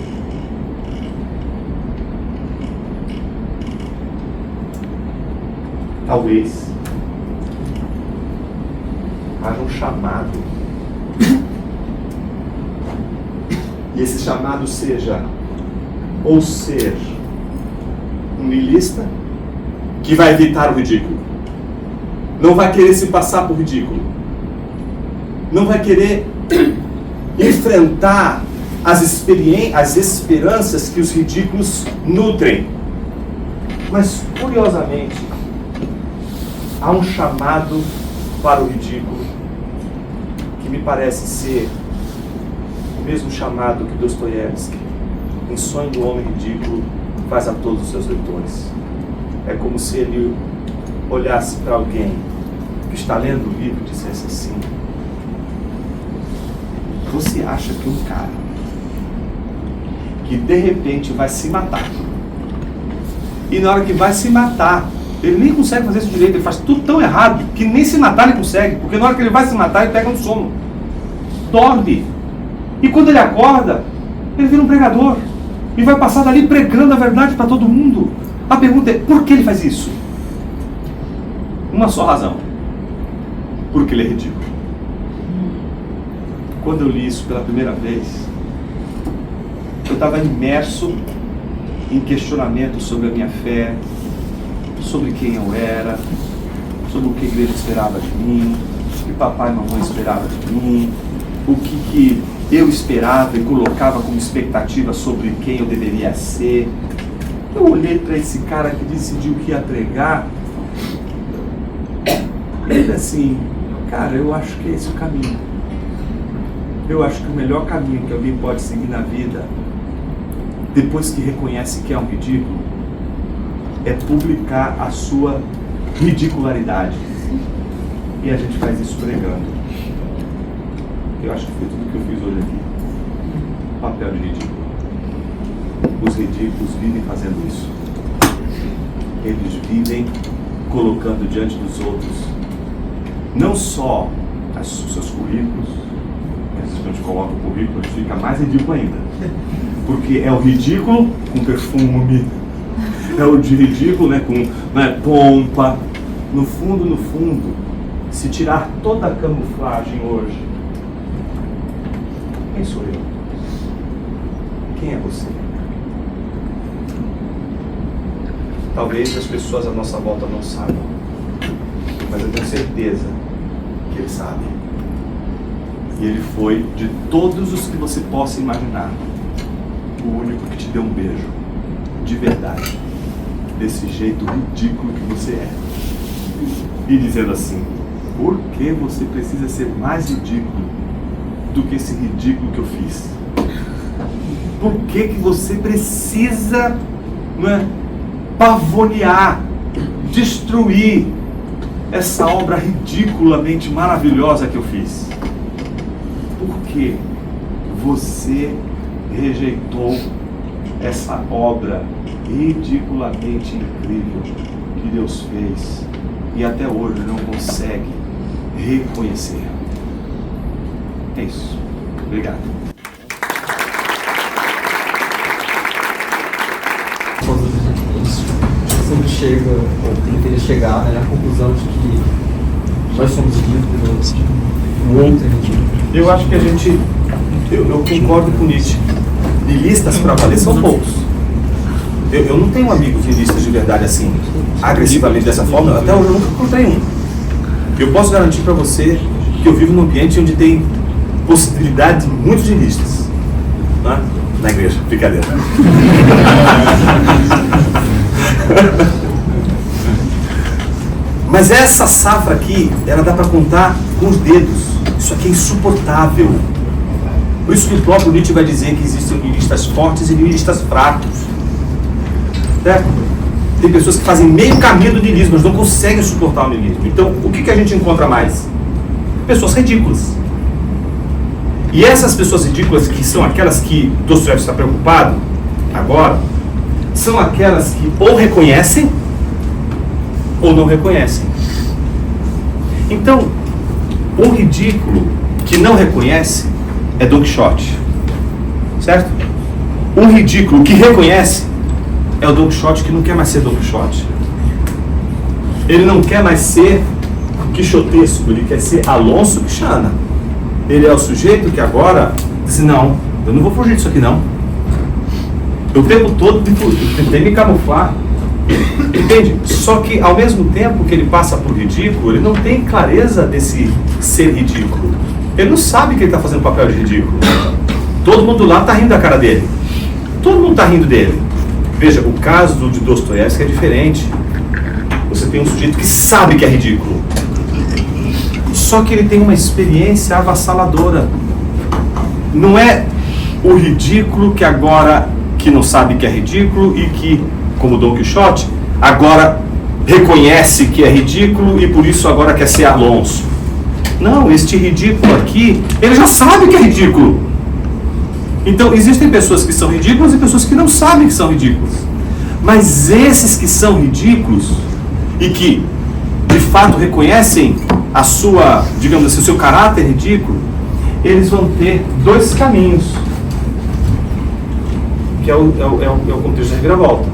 Talvez haja um chamado. E esse chamado seja ou ser um niilista que vai evitar o ridículo, não vai querer se passar por ridículo, não vai querer enfrentar as esperanças que os ridículos nutrem. Mas, curiosamente, há um chamado para o ridículo que me parece ser o mesmo chamado que Dostoiévski, em Sonho do Homem Ridículo, faz a todos os seus leitores. É como se ele olhasse para alguém que está lendo o livro e dissesse assim: você acha que um cara que de repente vai se matar, e na hora que vai se matar, ele nem consegue fazer isso direito, ele faz tudo tão errado que nem se matar ele consegue, porque na hora que ele vai se matar ele pega um sono, dorme, e quando ele acorda ele vira um pregador e vai passar dali pregando a verdade para todo mundo. A pergunta é, por que ele faz isso? Uma só razão: porque ele é ridículo. Quando eu li isso pela primeira vez, eu estava imerso em questionamento sobre a minha fé, sobre quem eu era, sobre o que a igreja esperava de mim, o que papai e mamãe esperavam de mim, o que eu esperava e colocava como expectativa sobre quem eu deveria ser. Eu olhei para esse cara que decidiu que ia pregar e ele assim, cara, eu acho que é esse o caminho. Eu acho que o melhor caminho que alguém pode seguir na vida, depois que reconhece que é um ridículo, é publicar a sua ridicularidade. E a gente faz isso pregando. Eu acho que foi tudo que eu fiz hoje aqui. Papel de ridículo. Os ridículos vivem fazendo isso. Eles vivem colocando diante dos outros não só os seus currículos, mas quando a gente coloca o currículo, a gente fica mais ridículo ainda. Porque é o ridículo com perfume, é o de ridículo, né, com pompa. No fundo, se tirar toda a camuflagem hoje, quem sou eu? Quem é você? Talvez as pessoas à nossa volta não saibam, mas eu tenho certeza que ele sabe. E ele foi, de todos os que você possa imaginar, o único que te deu um beijo, de verdade, desse jeito ridículo que você é. E dizendo assim, por que você precisa ser mais ridículo do que esse ridículo que eu fiz? Por que você precisa, pavonear, destruir essa obra ridiculamente maravilhosa que eu fiz? Porque você rejeitou essa obra ridiculamente incrível que Deus fez e até hoje não consegue reconhecer. É isso. Obrigado. Sempre chega, ou tem que chegar, né, na conclusão de que nós somos ridículos, o outro é ridículo. Eu acho que a gente, eu concordo com Nietzsche. Niilistas para valer são poucos. Eu não tenho amigos niilistas de verdade assim, agressivamente dessa forma. Até hoje eu nunca encontrei um. Eu posso garantir para você que eu vivo num ambiente onde tem possibilidade de muitos dinistas. Né? Na igreja, brincadeira. Mas essa safra aqui, ela dá para contar com os dedos. Isso aqui é insuportável. Por isso que o próprio Nietzsche vai dizer que existem nihilistas fortes e nihilistas fracos. Certo? Tem pessoas que fazem meio caminho do nihilismo, mas não conseguem suportar o nihilismo. Então, o que a gente encontra mais? Pessoas ridículas. E essas pessoas ridículas, que são aquelas que Dostoiévski está preocupado agora, são aquelas que ou reconhecem ou não reconhecem. Então, um ridículo que não reconhece é Don Quixote, certo? Um ridículo que reconhece é o Don Quixote que não quer mais ser Don Quixote. Ele não quer mais ser quixotesco, ele quer ser Alonso Quixana. Ele é o sujeito que agora diz, não, eu não vou fugir disso aqui não. Eu o tempo todo tentei me camuflar. Entende? Só que ao mesmo tempo que ele passa por ridículo, ele não tem clareza desse ser ridículo. Ele não sabe que ele está fazendo papel de ridículo. Todo mundo lá está rindo da cara dele. Todo mundo está rindo dele. Veja, o caso de Dostoiévski é diferente. Você tem um sujeito que sabe que é ridículo. Só que ele tem uma experiência avassaladora. Não é o ridículo que agora, que não sabe que é ridículo e que, como Don Quixote, agora reconhece que é ridículo e por isso agora quer ser Alonso. Não, este ridículo aqui, ele já sabe que é ridículo. Então, existem pessoas que são ridículas e pessoas que não sabem que são ridículas. Mas esses que são ridículos e que, de fato, reconhecem a sua, digamos assim, o seu caráter ridículo, eles vão ter dois caminhos, que é o contexto da reviravolta.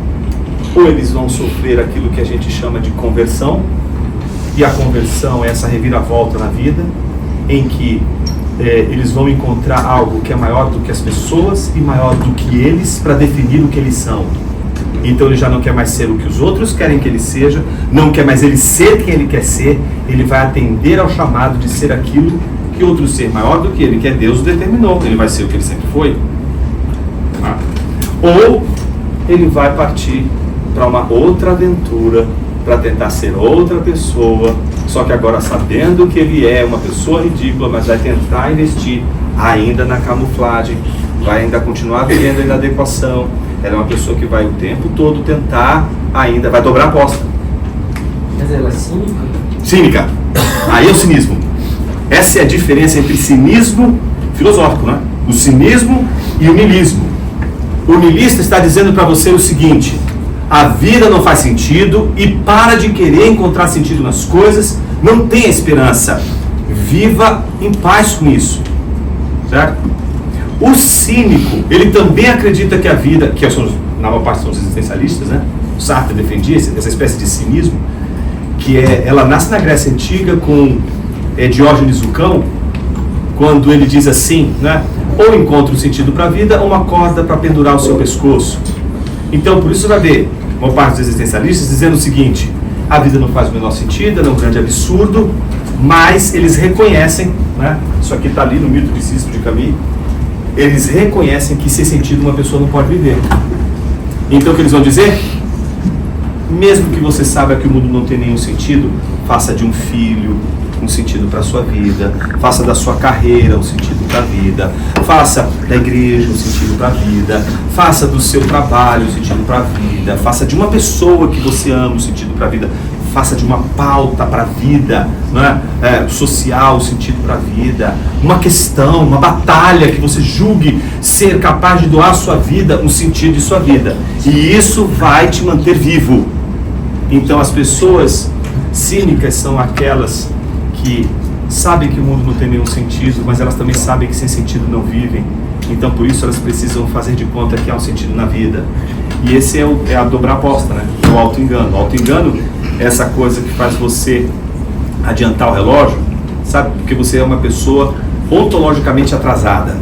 Ou eles vão sofrer aquilo que a gente chama de conversão, e a conversão é essa reviravolta na vida, em que eles vão encontrar algo que é maior do que as pessoas e maior do que eles para definir o que eles são. Então ele já não quer mais ser o que os outros querem que ele seja, não quer mais ele ser quem ele quer ser, ele vai atender ao chamado de ser aquilo que outro ser maior do que ele, que é Deus, o determinou. Ele vai ser o que ele sempre foi. Ou ele vai partir para uma outra aventura, para tentar ser outra pessoa, só que agora sabendo que ele é uma pessoa ridícula, mas vai tentar investir ainda na camuflagem, vai ainda continuar vivendo a inadequação. Ela é uma pessoa que vai o tempo todo tentar ainda, vai dobrar a aposta. Mas ela é cínica? Cínica. Aí é o cinismo. Essa é a diferença entre cinismo filosófico, né? O cinismo e o niilismo. O niilista está dizendo para você o seguinte: a vida não faz sentido e para de querer encontrar sentido nas coisas, não tenha esperança. Viva em paz com isso. Certo? O cínico, ele também acredita que a vida, que na maior parte são os existencialistas, né? O Sartre defendia essa espécie de cinismo, que ela nasce na Grécia Antiga com Diógenes o Cão, quando ele diz assim, né? Ou encontra um sentido para a vida, ou uma corda para pendurar o seu pescoço. Então, por isso você vai ver uma parte dos existencialistas dizendo o seguinte: a vida não faz o menor sentido, ela é um grande absurdo, mas eles reconhecem, né? Isso aqui está ali no mito de Sísifo de Camus, eles reconhecem que sem sentido uma pessoa não pode viver. Então o que eles vão dizer? Mesmo que você saiba que o mundo não tem nenhum sentido, faça de um filho um sentido para a sua vida, faça da sua carreira um sentido para a vida, faça da igreja um sentido para a vida, faça do seu trabalho um sentido para a vida, faça de uma pessoa que você ama um sentido para a vida, faça de uma pauta para a vida, né? Social, um sentido para a vida, uma questão, uma batalha que você julgue ser capaz de doar à sua vida um sentido de sua vida, e isso vai te manter vivo. Então as pessoas cínicas são aquelas que sabem que o mundo não tem nenhum sentido, mas elas também sabem que sem sentido não vivem. Então por isso elas precisam fazer de conta que há um sentido na vida. E esse é a dobrar aposta, né? É o auto-engano. O auto-engano é essa coisa que faz você adiantar o relógio, sabe? Porque você é uma pessoa ontologicamente atrasada,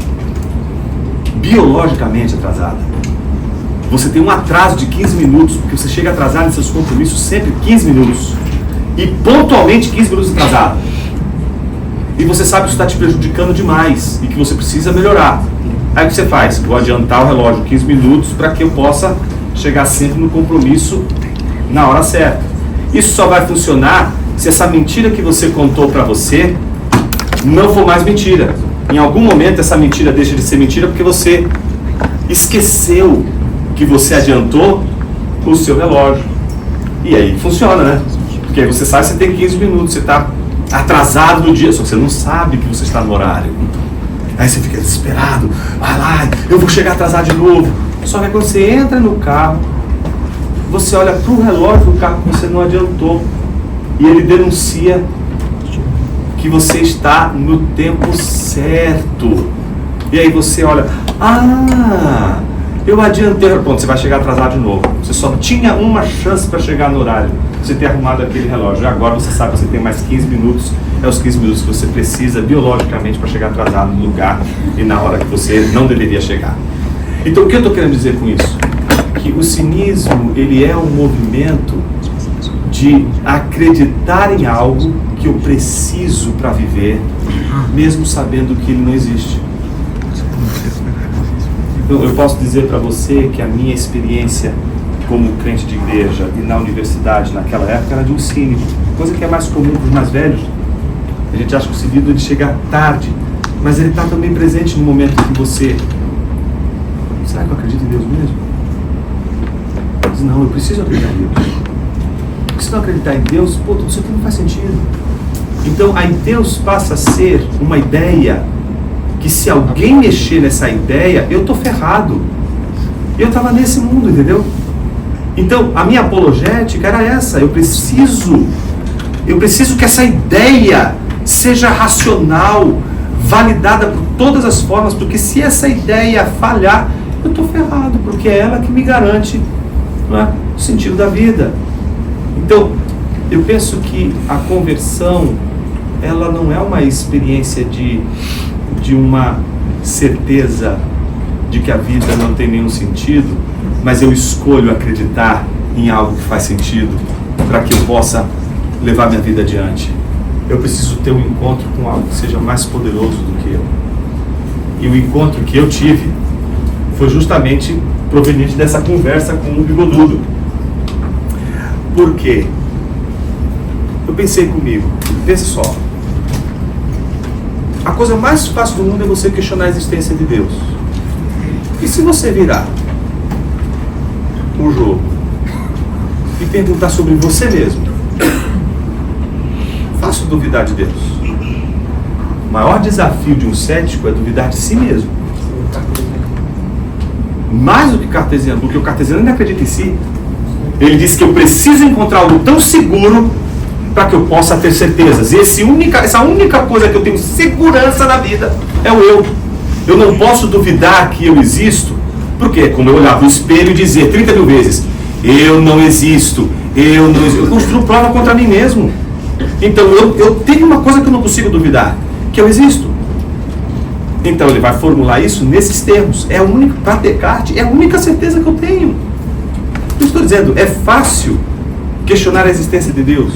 biologicamente atrasada. Você tem um atraso de 15 minutos, porque você chega atrasado em seus compromissos sempre 15 minutos. E pontualmente 15 minutos atrasado. e você sabe que isso está te prejudicando demais e que você precisa melhorar. Aí o que você faz? Vou adiantar o relógio 15 minutos para que eu possa chegar sempre no compromisso na hora certa. Isso só vai funcionar se essa mentira que você contou para você não for mais mentira. Em algum momento essa mentira deixa de ser mentira porque você esqueceu que você adiantou o seu relógio. E aí funciona, né? Porque aí você sabe que você tem 15 minutos, você está atrasado no dia, só que você não sabe que você está no horário. Aí você fica desesperado, vai lá, eu vou chegar atrasado de novo. Só que quando você entra no carro, você olha para o relógio do carro que você não adiantou e ele denuncia que você está no tempo certo. E aí você olha, eu adiantei, pronto, você vai chegar atrasado de novo. Você só tinha uma chance para chegar no horário, você ter arrumado aquele relógio. Agora você sabe que você tem mais 15 minutos, é os 15 minutos que você precisa biologicamente para chegar atrasado no lugar e na hora que você não deveria chegar. Então o que eu estou querendo dizer com isso? Que o cinismo, ele é um movimento de acreditar em algo que eu preciso para viver, mesmo sabendo que ele não existe. Então, eu posso dizer para você que a minha experiência como crente de igreja e na universidade naquela época era de um cínico, coisa que é mais comum para os mais velhos. A gente acha que o cinismo ele chega tarde, mas ele está também presente no momento em que você... Será que eu acredito em Deus mesmo? Diz, não, eu preciso acreditar em Deus. Porque se não acreditar em Deus, tudo isso aqui não faz sentido. Então, aí Deus passa a ser uma ideia que se alguém mexer nessa ideia, eu estou ferrado. Eu estava nesse mundo, entendeu? Então, a minha apologética era essa. Eu preciso que essa ideia seja racional, validada por todas as formas, porque se essa ideia falhar, eu estou ferrado, porque é ela que me garante, não é, o sentido da vida. Então, eu penso que a conversão, ela não é uma experiência de uma certeza de que a vida não tem nenhum sentido, mas eu escolho acreditar em algo que faz sentido para que eu possa levar minha vida adiante. Eu preciso ter um encontro com algo que seja mais poderoso do que eu. E o encontro que eu tive foi justamente proveniente dessa conversa com o bigodudo. Por quê? Eu pensei comigo, pensa só. A coisa mais fácil do mundo é você questionar a existência de Deus. E se você virar o jogo e perguntar sobre você mesmo? Fácil duvidar de Deus. O maior desafio de um cético é duvidar de si mesmo. Mais do que cartesiano, porque o cartesiano ainda acredita em si. Ele diz que eu preciso encontrar algo tão seguro para que eu possa ter certezas. E essa única coisa que eu tenho segurança na vida é o eu. Eu não posso duvidar que eu existo, porque é como eu olhar para o espelho e dizer 30 mil vezes, eu não existo, eu construo prova contra mim mesmo. Então eu tenho uma coisa que eu não consigo duvidar, que eu existo. Então ele vai formular isso nesses termos. É a única, para Descartes, é a única certeza que eu tenho. Eu estou dizendo, é fácil questionar a existência de Deus.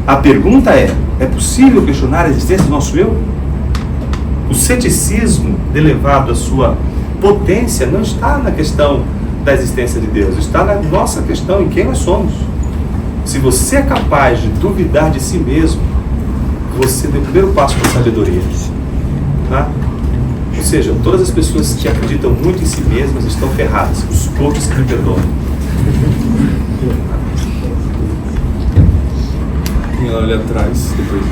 A pergunta é possível questionar a existência do nosso eu? O ceticismo, elevado à sua potência, não está na questão da existência de Deus, está na nossa questão, em quem nós somos. Se você é capaz de duvidar de si mesmo, você deu o primeiro passo para a sabedoria. Tá? Ou seja, todas as pessoas que acreditam muito em si mesmas estão ferradas, os poucos que me perdoam. E ela olha atrás, depois.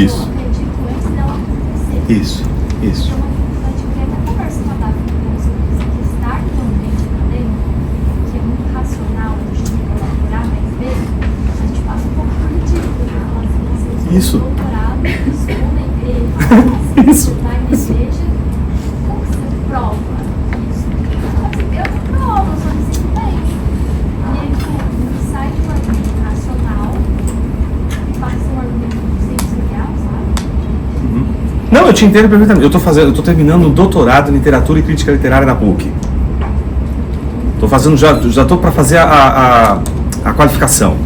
Isso. Eu acredito antes dela acontecer. Isso. Então, a gente quer até conversa com a Davi sobre isso, que estar no ambiente acadêmico, que é muito racional, a gente tem que elaborar mais vezes, a gente passa um pouco por ridículo, né? Vocês Isso. doutorado, estudam na igreja, Isso. vai na igreja, como que você prova isso? Eu não provo, eu só me sinto bem. E aí, sai de um argumento racional e passa um argumento sensorial, sabe? Não, eu te entendo perfeitamente. Eu tô terminando um doutorado em literatura e crítica literária na PUC. Tô fazendo, já tô para fazer a qualificação.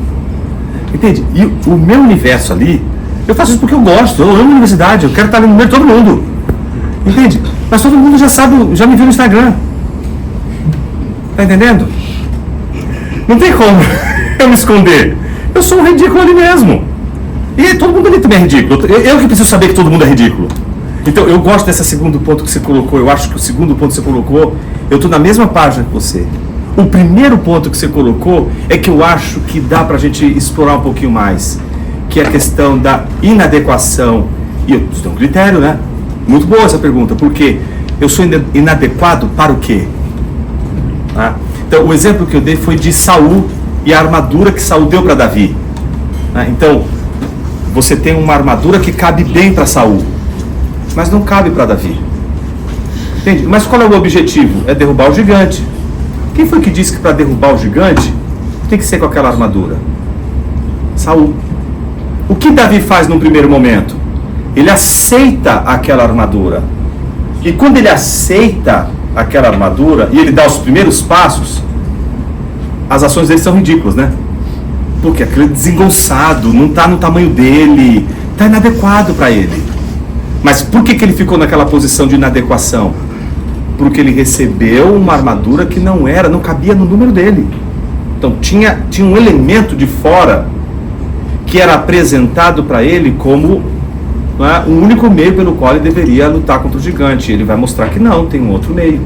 Entende? E o meu universo ali, eu faço isso porque eu gosto, eu amo a universidade, eu quero estar ali no meio de todo mundo. Entende? Mas todo mundo já sabe, já me viu no Instagram. Tá entendendo? Não tem como eu me esconder. Eu sou um ridículo ali mesmo. E todo mundo ali também é ridículo. Eu que preciso saber que todo mundo é ridículo. Então eu gosto desse segundo ponto que você colocou. Eu acho que o segundo ponto que você colocou, eu estou na mesma página que você. O primeiro ponto que você colocou é que eu acho que dá pra gente explorar um pouquinho mais, que é a questão da inadequação. E eu tenho um critério, né? Muito boa essa pergunta, porque eu sou inadequado para o quê? Ah, então o exemplo que eu dei foi de Saul e a armadura que Saul deu para Davi. Ah, então você tem uma armadura que cabe bem para Saul, mas não cabe para Davi. Entende? Mas qual é o objetivo? É derrubar o gigante. Quem foi que disse que para derrubar o gigante tem que ser com aquela armadura? Saul. O que Davi faz num primeiro momento? Ele aceita aquela armadura. E quando ele aceita aquela armadura e ele dá os primeiros passos, as ações dele são ridículas, né? Porque aquele desengonçado, não está no tamanho dele, está inadequado para ele. Mas por que ele ficou naquela posição de inadequação? Porque ele recebeu uma armadura que não cabia no número dele. Então tinha um elemento de fora que era apresentado para ele como o único meio pelo qual ele deveria lutar contra o gigante. Ele vai mostrar que não, tem um outro meio.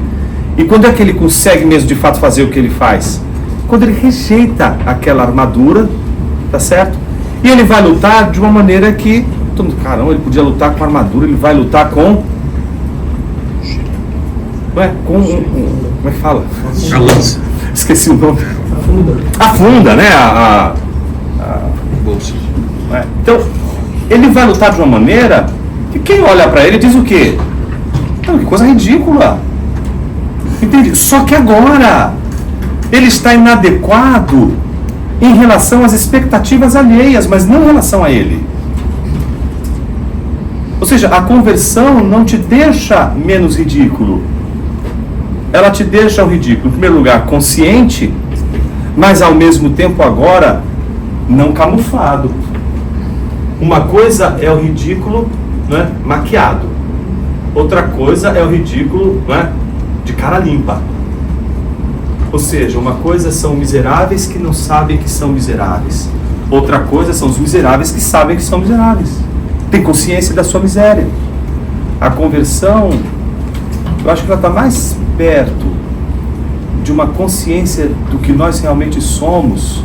E quando é que ele consegue mesmo de fato fazer o que ele faz? Quando ele rejeita aquela armadura, tá certo? E ele vai lutar de uma maneira que, caramba, ele podia lutar com armadura, ele vai lutar com... como é que fala? A lança. Esqueci o nome. A funda, né? Bolsa. Então, ele vai lutar de uma maneira que quem olha pra ele diz o quê? Que coisa ridícula. Entende? Só que agora ele está inadequado em relação às expectativas alheias, mas não em relação a ele. Ou seja, a conversão não te deixa menos ridículo. Ela te deixa o ridículo, em primeiro lugar, consciente, mas ao mesmo tempo agora não camuflado. Uma coisa é o ridículo, né, maquiado. Outra coisa é o ridículo, né, de cara limpa. Ou seja, uma coisa são miseráveis que não sabem que são miseráveis. Outra coisa são os miseráveis que sabem que são miseráveis. Tem consciência da sua miséria. A conversão, eu acho que ela está mais perto de uma consciência do que nós realmente somos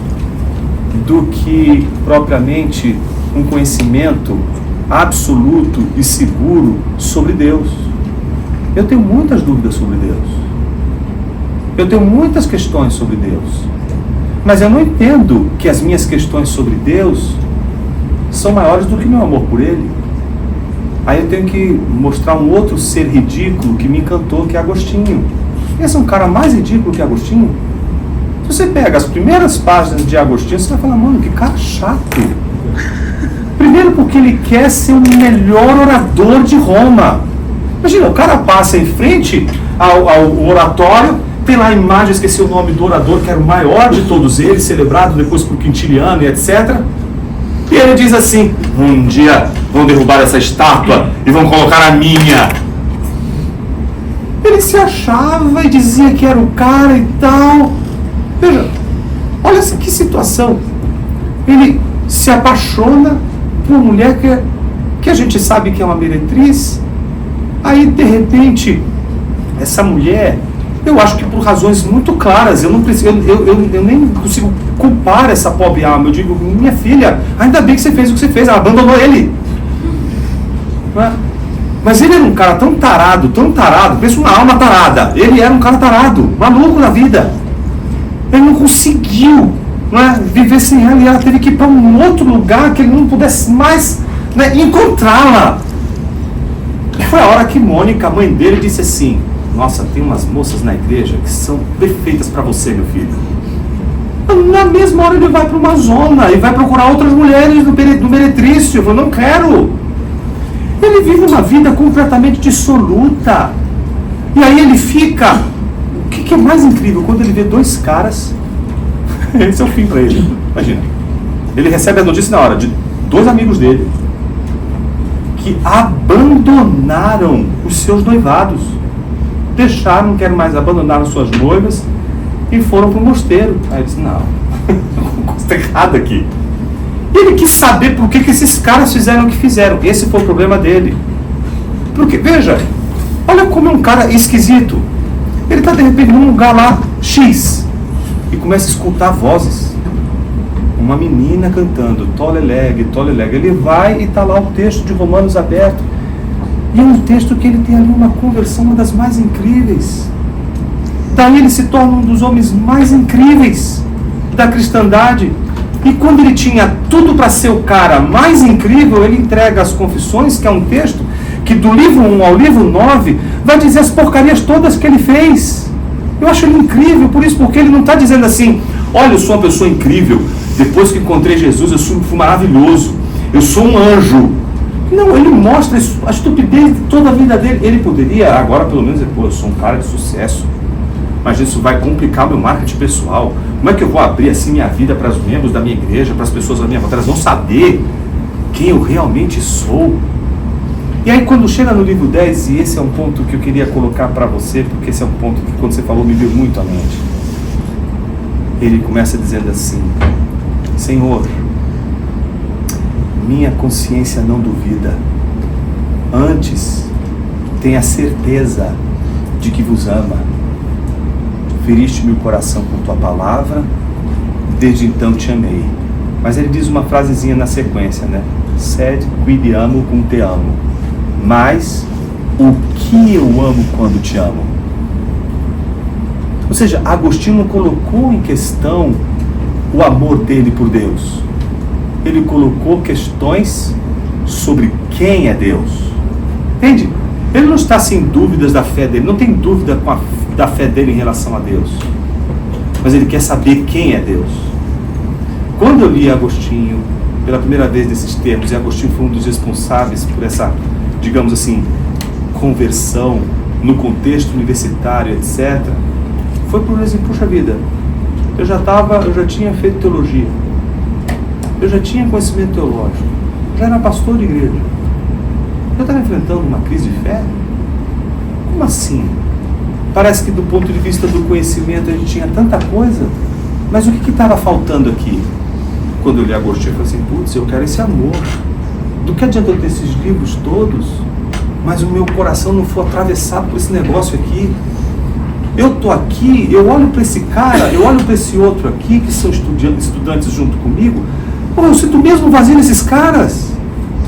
do que propriamente um conhecimento absoluto e seguro sobre Deus. Eu tenho muitas dúvidas sobre Deus. Eu tenho muitas questões sobre Deus. Mas eu não entendo que as minhas questões sobre Deus são maiores do que meu amor por Ele. Aí eu tenho que mostrar um outro ser ridículo que me encantou, que é Agostinho. Esse é um cara mais ridículo que Agostinho. Se você pega as primeiras páginas de Agostinho, você vai falar, mano, que cara chato. Primeiro porque ele quer ser o melhor orador de Roma. Imagina, o cara passa em frente ao oratório, tem lá a imagem, esqueci o nome do orador, que era o maior de todos eles, celebrado depois por Quintiliano e etc. E ele diz assim, um dia vão derrubar essa estátua e vão colocar a minha. Ele se achava e dizia que era o cara e tal. Veja, olha que situação. Ele se apaixona por uma mulher que a gente sabe que é uma meretriz. Aí, de repente, essa mulher, eu acho que por razões muito claras, eu nem consigo culpar essa pobre alma. Eu digo, minha filha, ainda bem que você fez o que você fez, ela abandonou ele. Não é? Mas ele era um cara tão tarado, pensa uma alma tarada. Ele era um cara tarado, maluco na vida. Ele não conseguiu, não é, viver sem ela, e ela teve que ir para um outro lugar que ele não pudesse mais, né, encontrá-la. Foi a hora que Mônica, a mãe dele, disse assim: nossa, tem umas moças na igreja que são perfeitas para você, meu filho. Na mesma hora ele vai para uma zona e vai procurar outras mulheres no meretrício. Eu não quero. Ele vive uma vida completamente dissoluta. E aí ele fica... O que é mais incrível? Quando ele vê dois caras... Esse é o fim para ele. Imagina. Ele recebe a notícia na hora de dois amigos dele que abandonaram os seus noivados. Deixaram, não querem mais, abandonaram suas noivas e foram para o mosteiro. Aí ele disse: não, coisa está errada aqui. Ele quis saber por que esses caras fizeram o que fizeram. Esse foi o problema dele. Porque, veja, olha como é um cara esquisito. Ele está de repente num lugar lá, X, e começa a escutar vozes. Uma menina cantando, toleleg, toleleg. Ele vai e está lá o texto de Romanos aberto. E é um texto que ele tem ali uma conversão, uma das mais incríveis. Daí ele se torna um dos homens mais incríveis da cristandade. E quando ele tinha tudo para ser o cara mais incrível, ele entrega as Confissões, que é um texto que do livro 1 ao livro 9 vai dizer as porcarias todas que ele fez. Eu acho ele incrível por isso, porque ele não está dizendo assim: olha, eu sou uma pessoa incrível, depois que encontrei Jesus eu fui maravilhoso, eu sou um anjo. Não, ele mostra a estupidez de toda a vida dele. Ele poderia agora pelo menos dizer: pô, eu sou um cara de sucesso, mas isso vai complicar meu marketing pessoal. Como é que eu vou abrir assim minha vida para os membros da minha igreja, para as pessoas da minha volta? Elas vão saber quem eu realmente sou. E aí quando chega no livro 10, e esse é um ponto que eu queria colocar para você, porque esse é um ponto que quando você falou me veio muito à mente. Ele começa dizendo assim: Senhor, minha consciência não duvida, antes tenha certeza de que vos ama. Feriste meu coração com tua palavra, desde então te amei. Mas ele diz uma frasezinha na sequência, né? Sed quid amo cum te amo. Mas o que eu amo quando te amo? Ou seja, Agostinho colocou em questão o amor dele por Deus. Ele colocou questões sobre quem é Deus. Entende? Ele não está sem dúvidas da fé dele, não tem dúvida da fé dele em relação a Deus. Mas ele quer saber quem é Deus. Quando eu li Agostinho, pela primeira vez nesses termos, e Agostinho foi um dos responsáveis por essa, digamos assim, conversão no contexto universitário, etc., foi por assim: puxa vida, eu já tinha feito teologia, eu já tinha conhecimento teológico, já era pastor de igreja, eu estava enfrentando uma crise de fé? Como assim? Parece que do ponto de vista do conhecimento a gente tinha tanta coisa, mas o que estava faltando aqui? Quando eu li Agostinho, eu falei assim: putz, eu quero esse amor. Do que adianta eu ter esses livros todos, mas o meu coração não for atravessado por esse negócio aqui? Eu estou aqui, eu olho para esse cara, eu olho para esse outro aqui, que são estudantes junto comigo, pô, eu sinto mesmo vazio nesses caras.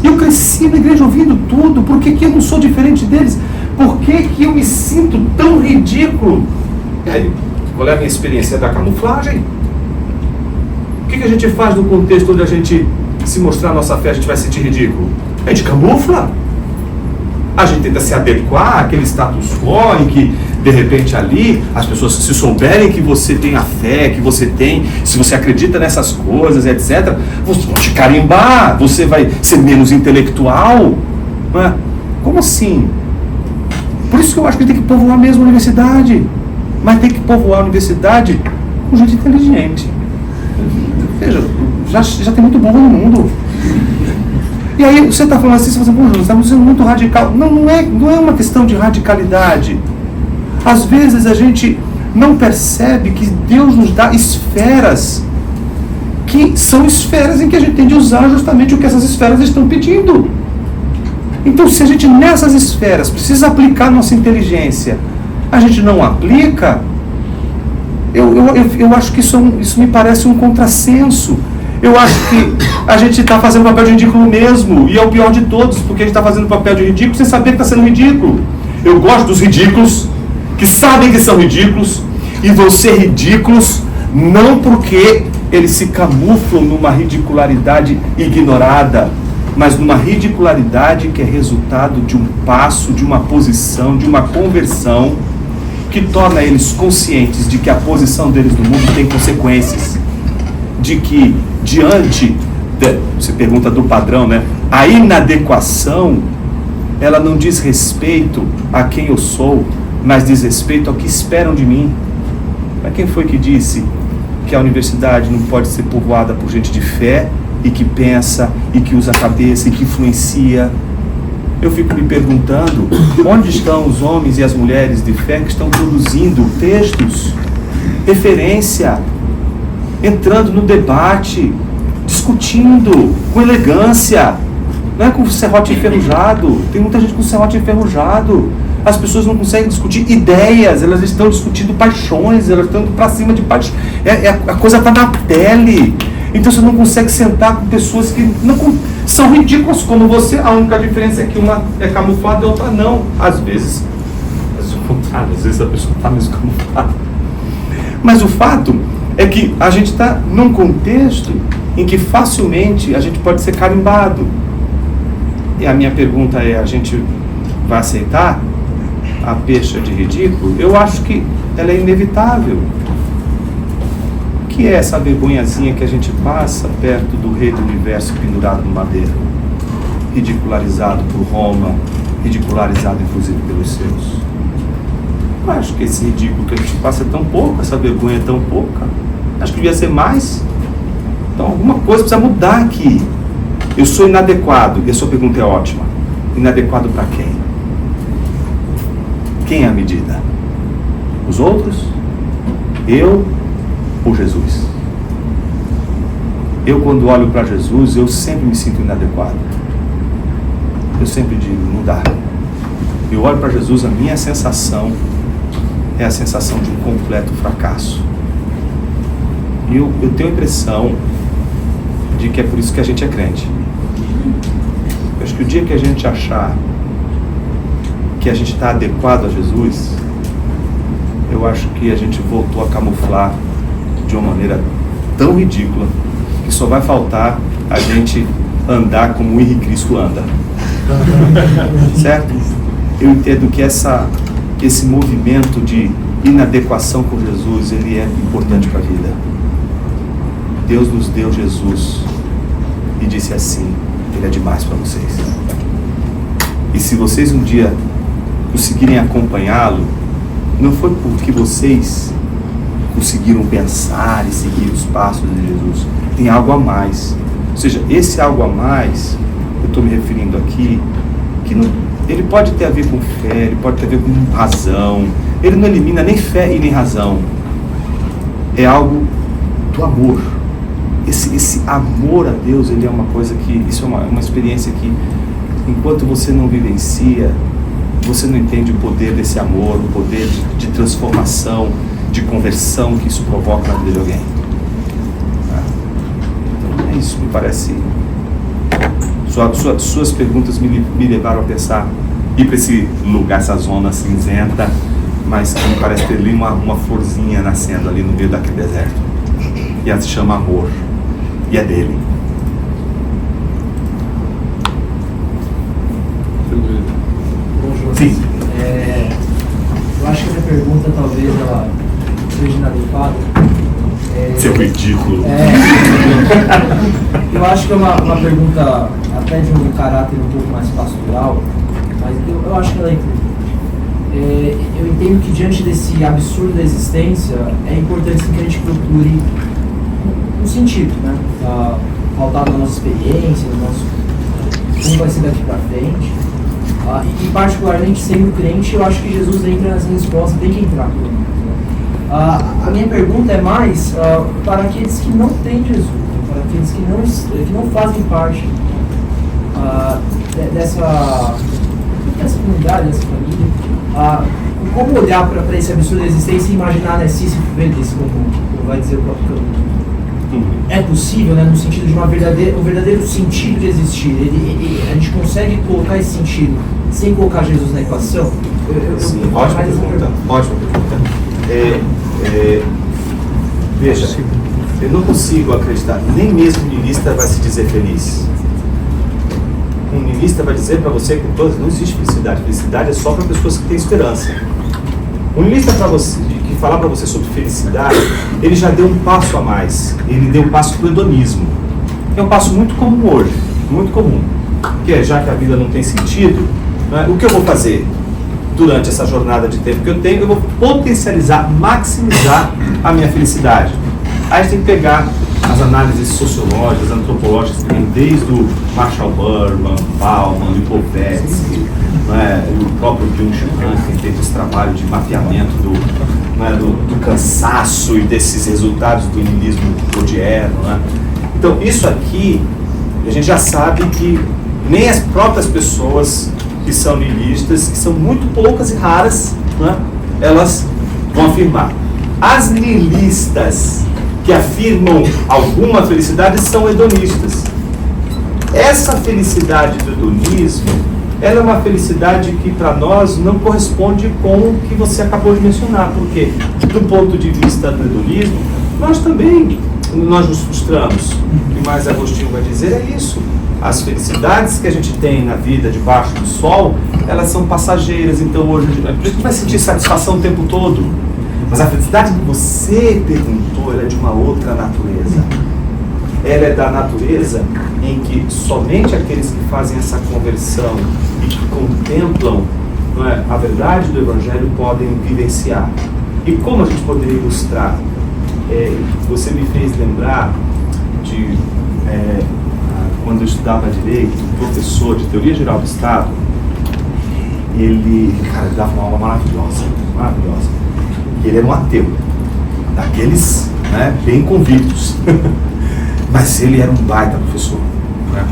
Eu cresci na igreja ouvindo tudo, por que eu não sou diferente deles? Por que eu me sinto tão ridículo? E aí, qual é a minha experiência da camuflagem? O que a gente faz no contexto onde a gente se mostrar a nossa fé, a gente vai se sentir ridículo? A gente camufla. A gente tenta se adequar àquele status quo em que, de repente, ali, as pessoas, se souberem que você tem a fé, que você tem, se você acredita nessas coisas, etc., você vai te carimbar, você vai ser menos intelectual. Não é? Como assim? Por isso que eu acho que tem que povoar mesmo a universidade. Mas tem que povoar a universidade com gente inteligente. Veja, já tem muito burro no mundo. E aí você está falando assim, você fala assim: você está sendo muito radical. Não é uma questão de radicalidade. Às vezes a gente não percebe que Deus nos dá esferas, que são esferas em que a gente tem de usar justamente o que essas esferas estão pedindo. Então, se a gente nessas esferas precisa aplicar nossa inteligência, a gente não aplica, eu acho que isso me parece um contrassenso. Eu acho que a gente está fazendo papel de ridículo mesmo, e é o pior de todos, porque a gente está fazendo papel de ridículo sem saber que está sendo ridículo. Eu gosto dos ridículos, que sabem que são ridículos, e vão ser ridículos não porque eles se camuflam numa ridicularidade ignorada, mas numa ridicularidade que é resultado de um passo, de uma posição, de uma conversão, que torna eles conscientes de que a posição deles no mundo tem consequências. De que, diante, você pergunta do padrão, né? A inadequação, ela não diz respeito a quem eu sou, mas diz respeito ao que esperam de mim. Mas quem foi que disse que a universidade não pode ser povoada por gente de fé, e que pensa, e que usa a cabeça, e que influencia? Eu fico me perguntando, onde estão os homens e as mulheres de fé que estão produzindo textos, referência, entrando no debate, discutindo com elegância, não é com serrote enferrujado? Tem muita gente com serrote enferrujado. As pessoas não conseguem discutir ideias, elas estão discutindo paixões, elas estão indo para cima de paixões. A coisa está na pele. Então você não consegue sentar com pessoas que são ridículas como você. A única diferença é que uma é camuflada e a outra não. Às vezes a pessoa está mesmo camuflada. Mas o fato é que a gente está num contexto em que facilmente a gente pode ser carimbado. E a minha pergunta é, a gente vai aceitar a pecha de ridículo? Eu acho que ela é inevitável. O que é essa vergonhazinha que a gente passa perto do rei do universo pendurado no madeiro? Ridicularizado por Roma, ridicularizado inclusive pelos seus. Eu acho que esse ridículo que a gente passa é tão pouco, essa vergonha é tão pouca. Acho que devia ser mais. Então alguma coisa precisa mudar aqui. Eu sou inadequado, e a sua pergunta é ótima. Inadequado para quem? Quem é a medida? Os outros? Eu ou Jesus? Eu, quando olho para Jesus, eu sempre me sinto inadequado. Eu sempre digo, não dá. Eu olho para Jesus, a minha sensação é a sensação de um completo fracasso. E eu tenho a impressão de que é por isso que a gente é crente. Eu acho que o dia que a gente achar que a gente está adequado a Jesus, eu acho que a gente voltou a camuflar de uma maneira tão ridícula que só vai faltar a gente andar como o Henrique Cristo anda. Certo? Eu entendo que esse movimento de inadequação com Jesus, ele é importante para a vida. Deus nos deu Jesus e disse assim, ele é demais para vocês. E se vocês um dia conseguirem acompanhá-lo, não foi porque vocês conseguiram pensar e seguir os passos de Jesus. Tem algo a mais. Ou seja, esse algo a mais, eu estou me referindo aqui, que não, ele pode ter a ver com fé, ele pode ter a ver com razão. Ele não elimina nem fé e nem razão. É algo do amor. Esse amor a Deus, ele é uma coisa que, isso é uma experiência que, enquanto você não vivencia, você não entende o poder desse amor, o poder de transformação, de conversão que isso provoca na vida de alguém. Então, é isso, me parece. Suas perguntas me levaram a pensar, ir para esse lugar, essa zona cinzenta, mas que me parece ter ali uma florzinha nascendo ali no meio daquele deserto. E ela se chama amor. E é dele. Sim. Eu acho que essa pergunta talvez ela seja inadequada. Seu ridículo. Eu acho que é uma pergunta até de um caráter um pouco mais pastoral, mas eu acho que ela é importante. Eu entendo que diante desse absurdo da existência, é importante que a gente procure um sentido, né? Pautado na nossa experiência, no nosso como vai ser daqui para frente. E particularmente sendo crente, eu acho que Jesus entra nas minhas respostas, tem que entrar. A minha pergunta é mais para aqueles que não têm Jesus, para aqueles que não fazem parte dessa comunidade, dessa família. Como olhar para esse absurdo da existência e imaginar Sísifo ver isso, como vai dizer o próprio caminho? é possível, né, no sentido de um verdadeiro sentido de existir. A gente consegue colocar esse sentido sem colocar Jesus na equação? Sim, ótima pergunta. Veja, eu não consigo acreditar, nem mesmo o niilista vai se dizer feliz. Um niilista vai dizer para você que não existe felicidade. Felicidade é só para pessoas que têm esperança. Um niilista que falar para você sobre felicidade, ele já deu um passo a mais. Ele deu um passo para o hedonismo. É um passo muito comum hoje, muito comum. Que é, já que a vida não tem sentido, né, o que eu vou fazer durante essa jornada de tempo que eu tenho? Eu vou potencializar, maximizar a minha felicidade. Aí a gente tem que pegar as análises sociológicas, antropológicas, que vem desde o Marshall Berman, Bauman, Lipovetsky, né, o próprio Byung-Chul Han, que fez esse trabalho de mapeamento do cansaço e desses resultados do niilismo freudiano. Né? Então, isso aqui, a gente já sabe que nem as próprias pessoas que são niilistas, que são muito poucas e raras, né, elas vão afirmar. As niilistas que afirmam alguma felicidade são hedonistas. Essa felicidade do hedonismo, ela é uma felicidade que para nós não corresponde com o que você acabou de mencionar, porque do ponto de vista do hedonismo, nós nos frustramos. O que mais Agostinho vai dizer é isso. As felicidades que a gente tem na vida debaixo do sol, elas são passageiras, então hoje a gente vai sentir satisfação o tempo todo. Mas a felicidade que você perguntou, ela é de uma outra natureza. Ela é da natureza em que somente aqueles que fazem essa conversão e que contemplam, não é, a verdade do Evangelho podem vivenciar. E como a gente poderia ilustrar? Você me fez lembrar de quando eu estudava Direito, um professor de Teoria Geral do Estado, ele dava uma aula maravilhosa. Ele era um ateu, daqueles, né, bem convictos, mas ele era um baita professor. Né?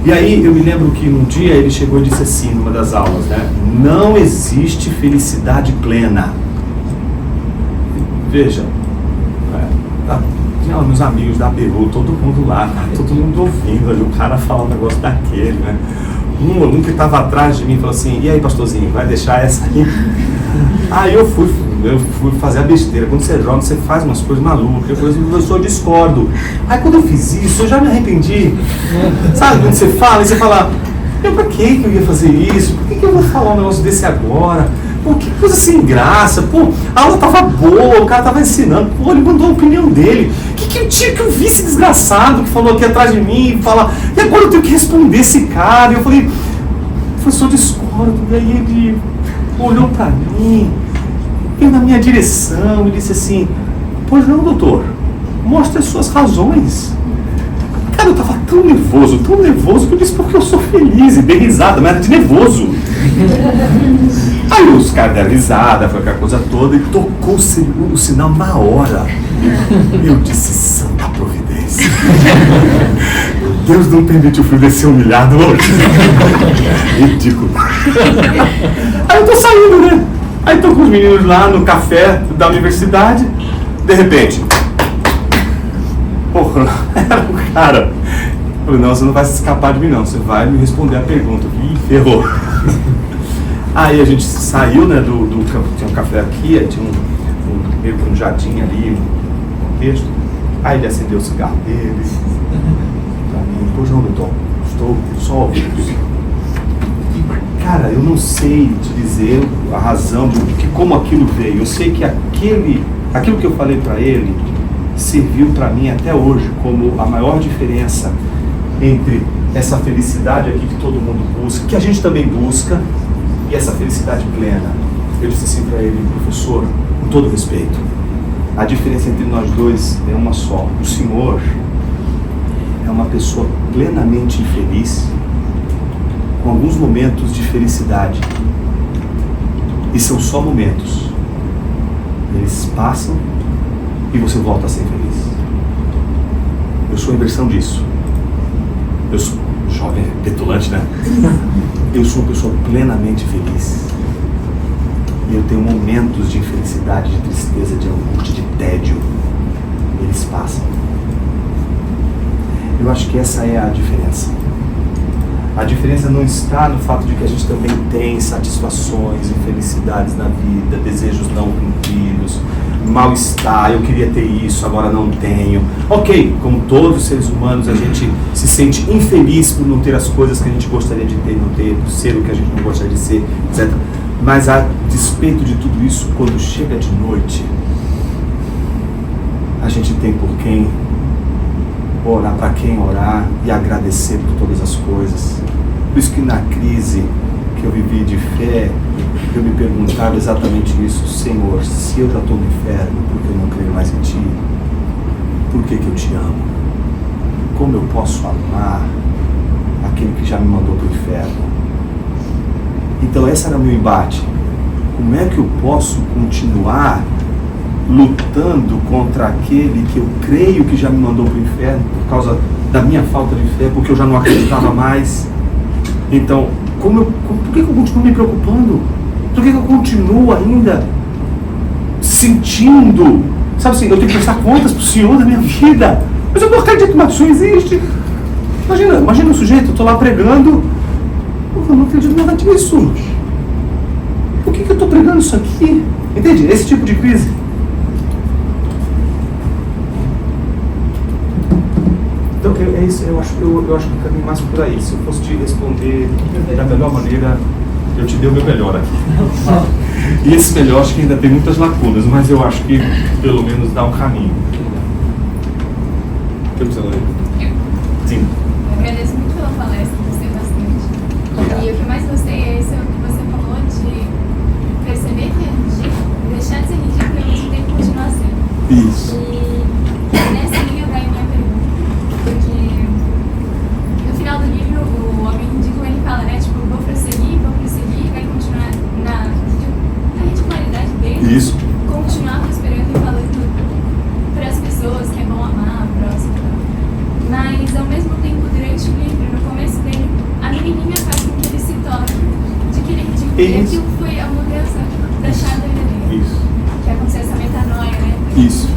E aí eu me lembro que um dia ele chegou e disse assim, numa das aulas, né, não existe felicidade plena. Veja, tinha meus amigos da Peru, todo mundo lá, todo mundo ouvindo ali, o cara falar um negócio daquele, né? Um aluno que estava atrás de mim falou assim, e aí pastorzinho, vai deixar essa aí? Aí eu fui fazer a besteira. Quando você joga, você faz umas coisas malucas. Depois o professor discordo. Aí quando eu fiz isso, eu já me arrependi. Sabe quando você fala, e você fala, pra que eu ia fazer isso? Por que eu vou falar um negócio desse agora? Pô, que coisa sem graça. Pô, a aula tava boa, o cara tava ensinando. Pô, ele mandou a opinião dele. Que eu tinha que ouvir esse desgraçado que falou aqui atrás de mim e falar, e agora eu tenho que responder esse cara? E eu falei, professor, discordo. E aí ele olhou pra mim, veio na minha direção e disse assim, pois não, doutor, mostre as suas razões. Cara, eu tava tão nervoso que eu disse porque eu sou feliz e dei risada, mas era de nervoso. Aí os caras deram risada, foi aquela coisa toda e tocou o sinal na hora. Eu disse, santa providência. Deus não permite o filho de ser humilhado hoje. Ridículo. Aí eu tô saindo, né? Aí tô com os meninos lá no café da universidade. De repente, porra, era um cara. Eu falei, não, você não vai se escapar de mim não, você vai me responder a pergunta. Ih, ferrou. Aí a gente saiu, né, tinha um café aqui, aí tinha meio que um jardim ali, um texto. Aí ele acendeu o cigarro dele. Pra mim, pois não, doutor, estou só ouvindo. Cara, eu não sei te dizer a razão de como aquilo veio. Eu sei que aquilo que eu falei para ele serviu para mim até hoje como a maior diferença entre essa felicidade aqui que todo mundo busca, que a gente também busca, e essa felicidade plena. Eu disse assim para ele, professor, com todo respeito, a diferença entre nós dois é uma só. O senhor é uma pessoa plenamente infeliz, com alguns momentos de felicidade, e são só momentos. Eles passam e você volta a ser feliz. Eu sou a inversão disso. Eu sou jovem, petulante, né? Eu sou uma pessoa plenamente feliz. E eu tenho momentos de infelicidade, de tristeza, de angústia, de tédio. Eles passam. que essa é a diferença. A diferença não está no fato de que a gente também tem satisfações e felicidades na vida, desejos não cumpridos, mal-estar, eu queria ter isso, agora não tenho. Ok, como todos os seres humanos, a gente se sente infeliz por não ter as coisas que a gente gostaria de ter e não ter, por ser o que a gente não gostaria de ser, etc. Mas a despeito de tudo isso, quando chega de noite, a gente tem por quem orar, para quem orar e agradecer por todas as coisas. Por isso que na crise que eu vivi de fé, eu me perguntava exatamente isso: Senhor, se eu já estou no inferno, por que eu não creio mais em Ti? Por que eu Te amo? Como eu posso amar aquele que já me mandou para o inferno? Então esse era o meu embate. Como é que eu posso continuar lutando contra aquele que eu creio que já me mandou para o inferno por causa da minha falta de fé, porque eu já não acreditava mais? Então, por que eu continuo me preocupando? Por que eu continuo ainda sentindo? Sabe assim, eu tenho que prestar contas para o Senhor da minha vida. Mas eu não acredito que uma pessoa existe. Imagina um sujeito, eu estou lá pregando, eu não acredito nada disso. Por que eu estou pregando isso aqui? Entende? Esse tipo de crise. Então, é isso, eu acho que o caminho mais por aí. Se eu fosse te responder da melhor maneira, eu te dei o meu melhor aqui. E esse melhor acho que ainda tem muitas lacunas, mas eu acho que pelo menos dá um caminho. Temos ela aí? Sim. Eu agradeço muito pela palestra, gostei bastante. E o que mais gostei é isso que você falou de perceber que é ridículo, deixar de ser ridículo e ao mesmo tempo continuar sendo. Isso. E nessa linha vai a minha pergunta, porque no final do livro o homem ridículo ele fala, né, tipo, vou prosseguir e vai continuar na ridicularidade dele. Isso. Continuar prosperando e falando para as pessoas que é bom amar a próxima. Mas ao mesmo tempo, durante o livro, no começo dele, a menininha faz com que ele se toque de que ele é ridículo. E aquilo foi a mudança da chave da vida dele. Isso. Que aconteceu essa metanoia, né? Isso.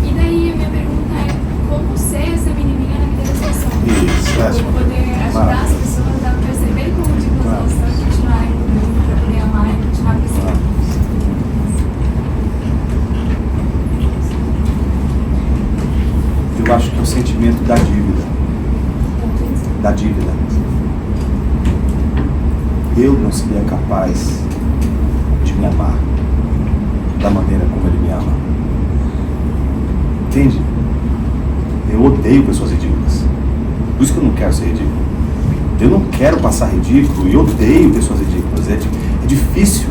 E daí a minha pergunta é como ser essa menininha na vida das pessoas? Isso, Tipo, poder ajudar as pessoas a perceber como ridículas elas são e continuarem no mundo para poder amar e continuar prosseguindo. Eu acho que é o sentimento da dívida. Da dívida. Eu não seria capaz de me amar da maneira como ele me ama. Entende? Eu odeio pessoas ridículas. Por isso que eu não quero ser ridículo. Eu não quero passar ridículo e odeio pessoas ridículas. É difícil.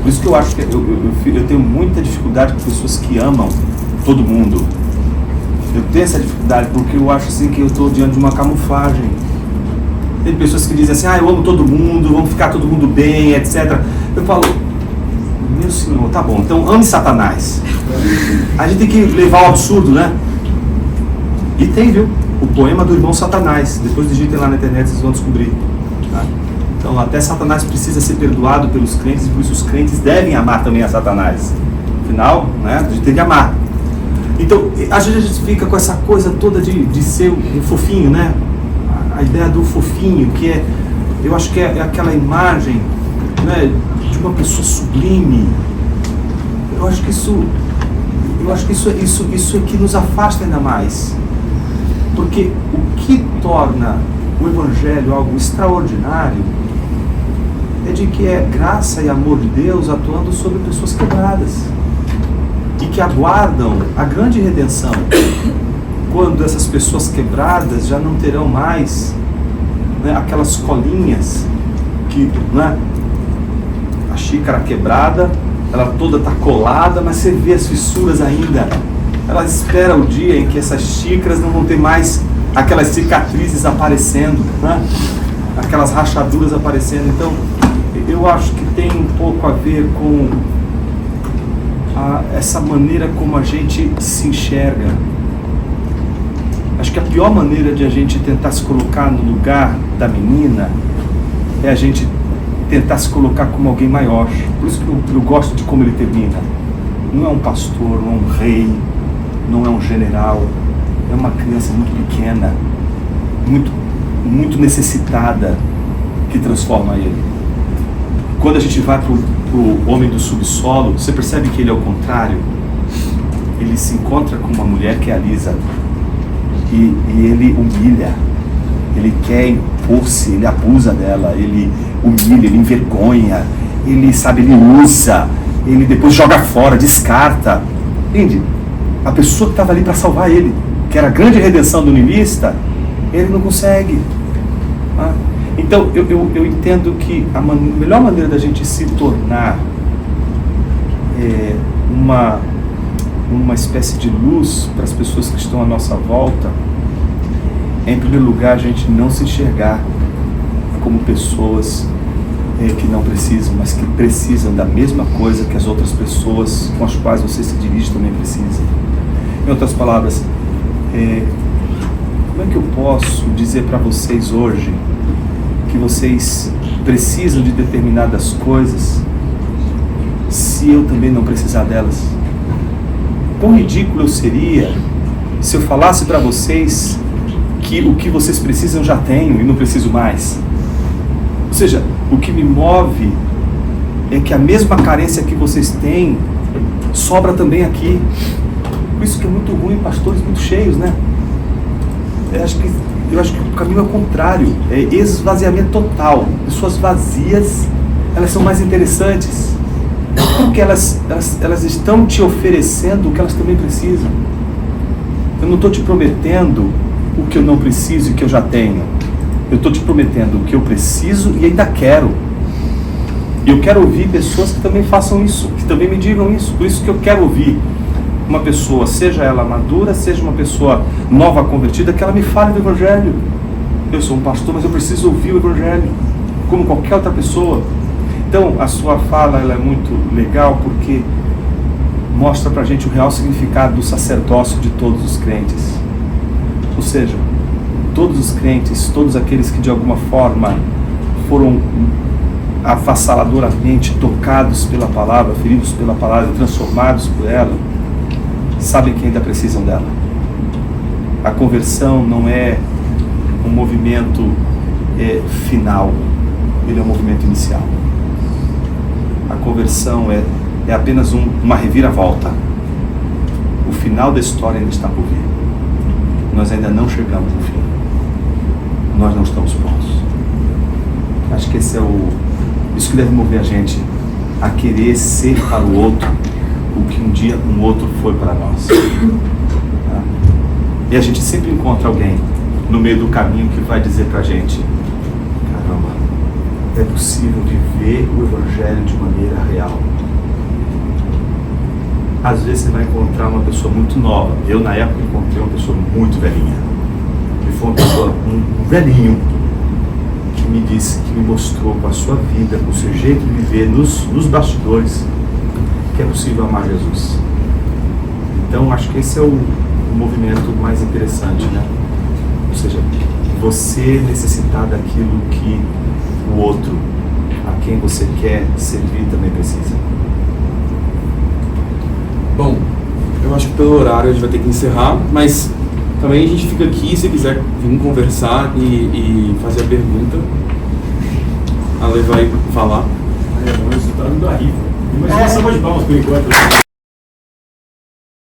Por isso que eu acho que eu tenho muita dificuldade com pessoas que amam todo mundo. Eu tenho essa dificuldade porque eu acho assim que eu estou diante de uma camuflagem. Tem pessoas que dizem assim, eu amo todo mundo, vamos ficar todo mundo bem, etc. Eu falo, meu Senhor, tá bom, então ame Satanás. A gente tem que levar ao absurdo, né? E tem, viu? O poema do irmão Satanás. Depois digitem lá na internet, vocês vão descobrir. Tá? Então até Satanás precisa ser perdoado pelos crentes, e por isso os crentes devem amar também a Satanás. Afinal, né, a gente tem que amar. Então, às vezes a gente fica com essa coisa toda de ser um fofinho, né? A ideia do fofinho, que é, eu acho que é aquela imagem, né, de uma pessoa sublime. Eu acho que isso é que nos afasta ainda mais. Porque o que torna o Evangelho algo extraordinário é de que é graça e amor de Deus atuando sobre pessoas quebradas. E que aguardam a grande redenção, quando essas pessoas quebradas já não terão mais, né, aquelas colinhas que, né, a xícara quebrada, ela toda está colada, mas você vê as fissuras ainda. Ela espera o dia em que essas xícaras não vão ter mais aquelas cicatrizes aparecendo, né, aquelas rachaduras aparecendo. Então, eu acho que tem um pouco a ver com essa maneira como a gente se enxerga. Acho que a pior maneira de a gente tentar se colocar no lugar da menina é a gente tentar se colocar como alguém maior. Por isso que eu gosto de como ele termina. Não é um pastor, não é um rei, não é um general, é uma criança muito pequena, muito, muito necessitada que transforma ele. Quando a gente vai para o homem do subsolo, você percebe que ele é o contrário. Ele se encontra com uma mulher que é a Lisa e ele humilha, ele quer impor-se, ele abusa dela, ele humilha, ele envergonha, ele usa, ele depois joga fora, descarta. Entende? A pessoa que estava ali para salvar ele, que era a grande redenção do niilista, ele não consegue. Então eu entendo que a melhor maneira da gente se tornar uma espécie de luz para as pessoas que estão à nossa volta é, em primeiro lugar, a gente não se enxergar como pessoas que não precisam, mas que precisam da mesma coisa que as outras pessoas com as quais você se dirige também precisam. Em outras palavras, como é que eu posso dizer para vocês hoje que vocês precisam de determinadas coisas se eu também não precisar delas? Quão ridículo eu seria se eu falasse para vocês que o que vocês precisam eu já tenho e não preciso mais. Ou seja, o que me move é que a mesma carência que vocês têm sobra também aqui. Por isso que é muito ruim pastores muito cheios, né? Eu acho que o caminho é o contrário, é esvaziamento total. Pessoas vazias, elas são mais interessantes, porque elas estão te oferecendo o que elas também precisam. Eu não estou te prometendo o que eu não preciso e que eu já tenho. Eu estou te prometendo o que eu preciso e ainda quero. E eu quero ouvir pessoas que também façam isso, que também me digam isso. Por isso que eu quero ouvir uma pessoa, seja ela madura, seja uma pessoa nova convertida, que ela me fale do Evangelho. Eu sou um pastor, mas eu preciso ouvir o Evangelho, como qualquer outra pessoa. Então, a sua fala ela é muito legal porque mostra pra gente o real significado do sacerdócio de todos os crentes. Ou seja, todos os crentes, todos aqueles que de alguma forma foram avassaladoramente tocados pela palavra, feridos pela palavra, transformados por ela, sabem que ainda precisam dela. A conversão não é um movimento final, ele é um movimento inicial. A conversão é apenas uma reviravolta. O final da história ainda está por vir. Nós ainda não chegamos no fim. Nós não estamos prontos. Acho que isso que deve mover a gente a querer ser para o outro o que um dia um outro foi para nós. Tá? E a gente sempre encontra alguém no meio do caminho que vai dizer para a gente: caramba, é possível viver o Evangelho de maneira real. Às vezes você vai encontrar uma pessoa muito nova. Eu, na época, encontrei uma pessoa muito velhinha. E foi uma pessoa, um velhinho, que me disse, que me mostrou com a sua vida, com o seu jeito de viver nos bastidores, que é possível amar Jesus. Então, acho que esse é o movimento mais interessante, né? Ou seja, você necessitar daquilo que o outro, a quem você quer servir, também precisa. Bom, eu acho que pelo horário a gente vai ter que encerrar, mas também a gente fica aqui, se quiser vir conversar e fazer a pergunta, a Lê vai falar. O resultado da rifa. Mas uma salva de palmas por enquanto.